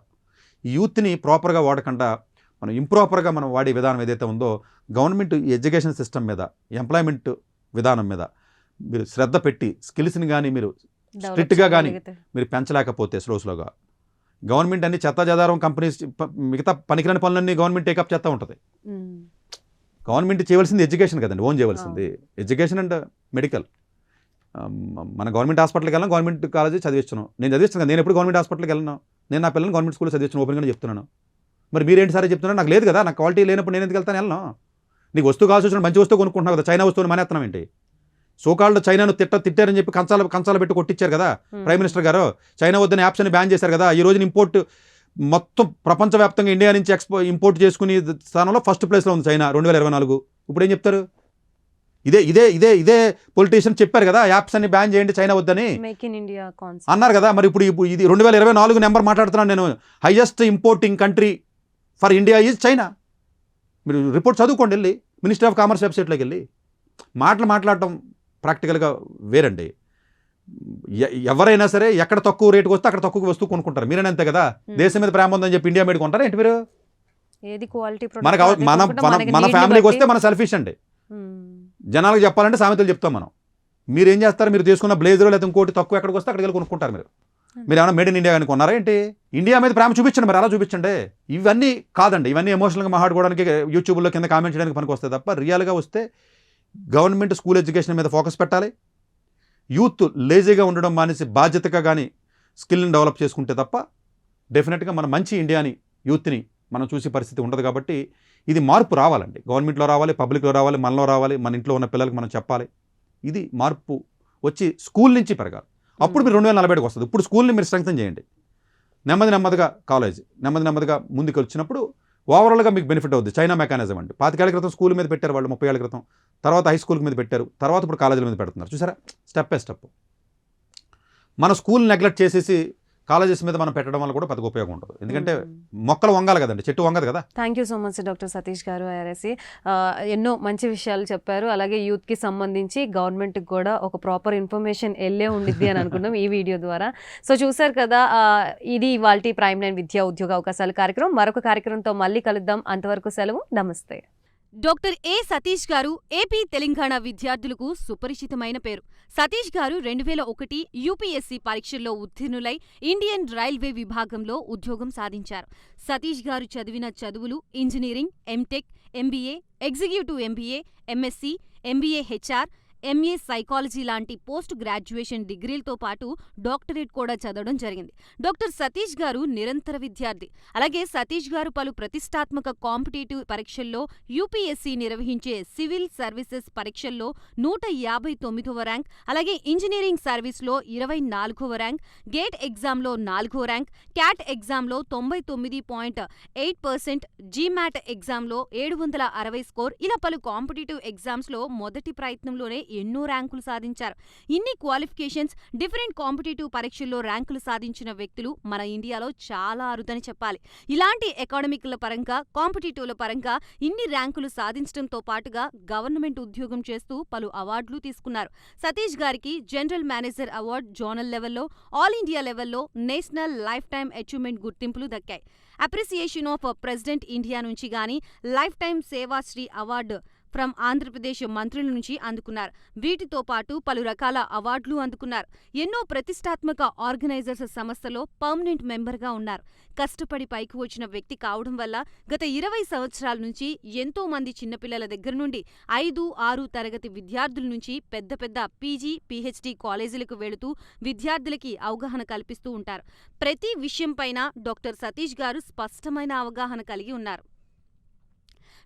ఈ యూత్ని ప్రాపర్గా వాడకుండా మనం ఇంప్రాపర్గా మనం వాడే విధానం ఏదైతే ఉందో, గవర్నమెంట్ ఎడ్యుకేషన్ సిస్టమ్ మీద, ఎంప్లాయ్మెంట్ విధానం మీద మీరు శ్రద్ధ పెట్టి స్కిల్స్ని కానీ మీరు స్ట్రిక్ట్గా కానీ మీరు పెంచలేకపోతే స్లోగా గవర్నమెంట్ అన్ని చెత్తాచెదారం కంపెనీస్ మిగతా పనికిరాని పనులన్నీ గవర్నమెంట్ టేకప్ చేస్తూ ఉంటుంది. గవర్నమెంట్ చేయవలసింది ఎడ్యుకేషన్ కదండి, ఓన్ చేయవలసింది ఎడ్యుకేషన్ అండ్ మెడికల్. మన గవర్నమెంట్ హాస్పిటల్కి వెళ్ళాను, గవర్నమెంట్ కాలేజీ చదివించను. నేను చదివిస్తాను కదా, నేను ఎప్పుడు గవర్నమెంట్ హాస్పిటల్కి వెళ్ళను. నేను నా పిల్లల్ని గవర్నమెంట్ స్కూల్లో చదివించను, ఓపెన్గానే చెప్తున్నాను. మరి మీరేంటి సరే చెప్తున్నారు, నాకు లేదు కదా, నాకు క్వాలిటీ లేనప్పుడు నేను ఎందుకు వెళ్తాను, వెళ్ళను. నీకు వస్తువు కావాల్సి వచ్చిన మంచి వస్తువు కొనుక్కుంటున్నావు కదా, చైనా వస్తువుని మానేస్తున్నాం ఏంటి? సోకాళ్ళు చైనాను తిట్టారని చెప్పి కంచాలు పెట్టి కొట్టించారు కదా ప్రైమ్ మినిస్టర్ గారు. చైనా వద్దని యాప్స్ని బ్యాన్ చేశారు కదా. ఈ రోజున ఇంపోర్ట్ మొత్తం ప్రపంచవ్యాప్తంగా ఇండియా నుంచి ఇంపోర్ట్ చేసుకునే స్థానంలో ఫస్ట్ ప్లేస్లో ఉంది చైనా 2024. ఇప్పుడు ఏం చెప్తారు? ఇదే పొలిటీషియన్ చెప్పారు కదా, యాప్స్ అన్ని బ్యాన్ చేయండి చైనా వద్దని మేక్ ఇన్ ఇండియా కాన్సెప్ట్ అన్నారు కదా. మరి ఇప్పుడు ఇది 2024 నెంబర్ మాట్లాడుతున్నాను నేను. Highest importing country for India is China. మీరు రిపోర్ట్ చదువుకోండి వెళ్ళి, మినిస్ట్రీ ఆఫ్ కామర్స్ వెబ్సైట్లోకి వెళ్ళి. మాట్లాడటం ప్రాక్టికల్గా వేరండి. ఎవరైనా సరే ఎక్కడ తక్కువ రేటుకి వస్తే అక్కడ తక్కువ వస్తువు కొనుక్కుంటారు. మీరైనా అంతే కదా, దేశం మీద ప్రేమ ఉందని చెప్పి ఇండియా మీద కొంటారా ఏంటి మీరు? ఏది క్వాలిటీ మన ఫ్యామిలీకి వస్తే మన సెల్ఫిష్ అండి. జనాలకు చెప్పాలంటే సామెతలు చెప్తాం మనం. మీరు ఏం చేస్తారు, మీరు తీసుకున్న బ్లేజర్ లేదా ఇంకోటి తక్కువ ఎక్కడికి వస్తే అక్కడికి వెళ్ళి కొనుక్కుంటారు. మీరు ఏమైనా మేడ్ ఇన్ ఇండియా కానీ కొన్నారా ఏంటి? ఇండియా మీద ప్రేమ చూపించండి, మరి అలా చూపించండి. ఇవన్నీ కాదండి, ఇవన్నీ ఎమోషనల్గా మాట్లాడుకోవడానికి యూట్యూబ్లో కింద కామెంట్ చేయడానికి పనికి వస్తాయి తప్ప రియల్గా వస్తే గవర్నమెంట్ స్కూల్ ఎడ్యుకేషన్ మీద ఫోకస్ పెట్టాలి. యూత్ లేజీగా ఉండడం మానేసి బాధ్యతగా కానీ స్కిల్ని డెవలప్ చేసుకుంటే తప్ప డెఫినెట్గా మన మంచి ఇండియాని యూత్ని మనం చూసే పరిస్థితి ఉండదు. కాబట్టి ఇది మార్పు రావాలండి. గవర్నమెంట్లో రావాలి, పబ్లిక్లో రావాలి, మనలో రావాలి, మన ఇంట్లో ఉన్న పిల్లలకి మనం చెప్పాలి. ఇది మార్పు వచ్చి స్కూల్ నుంచి పెరగాలి. అప్పుడు మీరు 2040కి వస్తుంది. ఇప్పుడు స్కూల్ని మీరు స్ట్రెంగ్తన్ చేయండి. నెమ్మదిగా కాలేజ్ నెమ్మదిగా ముందుకు వచ్చినప్పుడు ఓవరాల్గా మీకు బెనిఫిట్ అవుతుంది. చైనా మెకానిజం అండి. 25 ఏళ్ల క్రితం స్కూల్ మీద పెట్టారు వాళ్ళు, 30 ఏళ్ల క్రితం. తర్వాత హై స్కూల్ మీద పెట్టారు, తర్వాత ఇప్పుడు కాలేజీల మీద పెడుతున్నారు. చూసారా, స్టెప్ బై స్టెప్. మన స్కూల్ నెగ్లెక్ట్ చేసేసి కాలేజెస్ మీద మనం పెట్టడం వల్ల కూడా పెద్దగా ఉపయోగం ఉంటుంది. ఎందుకంటే మొక్కలు వంగాలి కదండి, చెట్టు వంగదు కదా. Thank you so much doctor Satish గారు ఐఆర్ఎస్సి. ఎన్నో మంచి విషయాలు చెప్పారు. అలాగే యూత్కి సంబంధించి గవర్నమెంట్కి కూడా ఒక ప్రాపర్ ఇన్ఫర్మేషన్ వెళ్ళే ఉండిద్ది అని అనుకున్నాం ఈ వీడియో ద్వారా. సో చూసారు కదా, ఇది ఇవాల్టి ప్రైమ్ 9 విద్యా ఉద్యోగ అవకాశాల కార్యక్రమం. మరొక కార్యక్రమంతో మళ్ళీ కలుద్దాం. అంతవరకు సెలవు, నమస్తే. డాక్టర్ ఏ సతీష్ గారు ఏపీ తెలంగాణ విద్యార్థులకు సుపరిచితమైన పేరు. సతీష్ గారు 2001 యూపీఎస్సీ పరీక్షల్లో ఉత్తీర్ణులై ఇండియన్ రైల్వే విభాగంలో ఉద్యోగం సాధించారు. సతీష్ గారు చదివిన చదువులు engineering, MTech, MBA, executive MBA, MSc, MBA HR, MA psychology లాంటి పోస్ట్ గ్రాడ్యుయేషన్ డిగ్రీలతో పాటు డాక్టరేట్ కూడా చదవడం జరిగింది. డాక్టర్ సతీష్ గారు నిరంతర విద్యార్థి. అలాగే సతీష్ గారు పలు ప్రతిష్టాత్మక కాంపిటేటివ్ పరీక్షల్లో యూపీఎస్సీ నిర్వహించే సివిల్ సర్వీసెస్ పరీక్షల్లో 159వ ర్యాంక్, అలాగే ఇంజనీరింగ్ సర్వీస్లో 24వ ర్యాంక్, గేట్ ఎగ్జామ్లో 4వ ర్యాంక్, క్యాట్ ఎగ్జామ్లో 99.8%, జీమాట్ ఎగ్జామ్లో 760 స్కోర్, ఇలా పలు కాంపిటేటివ్ ఎగ్జామ్స్లో మొదటి ప్రయత్నంలోనే ఎన్నో ర్యాంకులు సాధించారు. ఇన్ని క్వాలిఫికేషన్స్, డిఫరెంట్ కాంపిటేటివ్ పరీక్షల్లో ర్యాంకులు సాధించిన వ్యక్తులు మన ఇండియాలో చాలా అరుదని చెప్పాలి. ఇలాంటి అకాడమిక్ల పరంగా, కాంపిటేటివ్ల పరంగా ఇన్ని ర్యాంకులు సాధించడంతో పాటుగా గవర్నమెంట్ ఉద్యోగం చేస్తూ పలు అవార్డులు తీసుకున్నారు. సతీష్ గారికి జనరల్ మేనేజర్ అవార్డు జోనల్ లెవెల్లో, ఆల్ ఇండియా లెవెల్లో నేషనల్ లైఫ్ టైమ్ అచీవ్మెంట్ గుర్తింపులు దక్కాయి. అప్రిసియేషన్ ఆఫ్ ప్రెసిడెంట్ ఇండియా నుంచి గానీ lifetime Sevashri award from Andhra Pradesh మంత్రుల నుంచి అందుకున్నారు. వీటితో పాటు పలు రకాల అవార్డులు అందుకున్నారు. ఎన్నో ప్రతిష్టాత్మక ఆర్గనైజర్స్ సంస్థలో పర్మనెంట్ మెంబర్గా ఉన్నారు. కష్టపడి పైకి వచ్చిన వ్యక్తి కావడం వల్ల గత 20 సంవత్సరాల నుంచి ఎంతో మంది చిన్నపిల్లల దగ్గర నుండి 5, 6 తరగతి విద్యార్థుల నుంచి పెద్ద పెద్ద పీజీ, పీహెచ్డీ కాలేజీలకు వెళుతూ విద్యార్థులకి అవగాహన కల్పిస్తూ ఉంటారు. ప్రతి విషయంపైన డాక్టర్ సతీష్ గారు స్పష్టమైన అవగాహన కలిగి ఉన్నారు.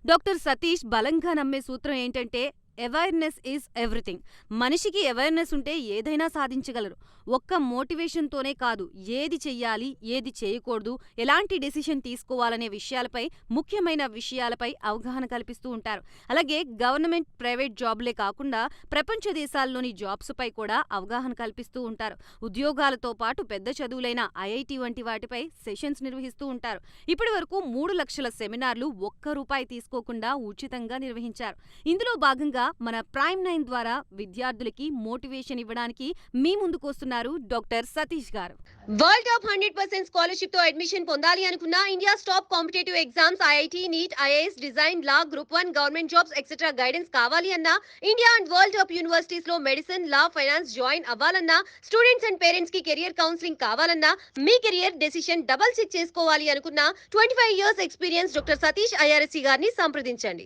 డాక్టర్ సతీష్ బలంగా నమ్మే సూత్రం ఏంటంటే అవేర్నెస్ ఈజ్ ఎవ్రీథింగ్. మనిషికి అవేర్నెస్ ఉంటే ఏదైనా సాధించగలరు. ఒక్క మోటివేషన్తోనే కాదు, ఏది చెయ్యాలి, ఏది చేయకూడదు, ఎలాంటి డెసిషన్ తీసుకోవాలనే విషయాలపై, ముఖ్యమైన విషయాలపై అవగాహన కల్పిస్తూ ఉంటారు. అలాగే గవర్నమెంట్, ప్రైవేట్ జాబ్లే కాకుండా ప్రపంచ దేశాల్లోని జాబ్స్పై కూడా అవగాహన కల్పిస్తూ ఉంటారు. ఉద్యోగాలతో పాటు పెద్ద చదువులైన ఐఐటి వంటి వాటిపై సెషన్స్ నిర్వహిస్తూ ఉంటారు. ఇప్పటి వరకు 3 లక్షల సెమినార్లు ₹1 తీసుకోకుండా ఉచితంగా నిర్వహించారు. ఇందులో భాగంగా మన ప్రైమ్ 9 ద్వారా విద్యార్థులకి మోటివేషన్ ఇవ్వడానికి మీ ముందుకొస్తున్నారు డాక్టర్ సతీష్ గారు. వరల్డ్ టాప్ 100% స్కాలర్షిప్ తో అడ్మిషన్ పొందాలి అనుకున్నా India top competitive exams IIT, NEET, IAS, design, law, group 1, government jobs etcetera guidance కావాలి అన్నా, India and world top universities లో మెడిసిన్, లా, ఫైనాన్స్ జాయిన్ అవ్వాలన్నా, స్టూడెంట్స్ అండ్ పేరెంట్స్ కి career counselling కావాలన్నా, మీ కెరియర్ డెసిషన్ డబుల్ చెక్ చేసుకోవాలి అనుకున్నా 25 years experience doctor Satish IRSC గారిని సంప్రదించండి.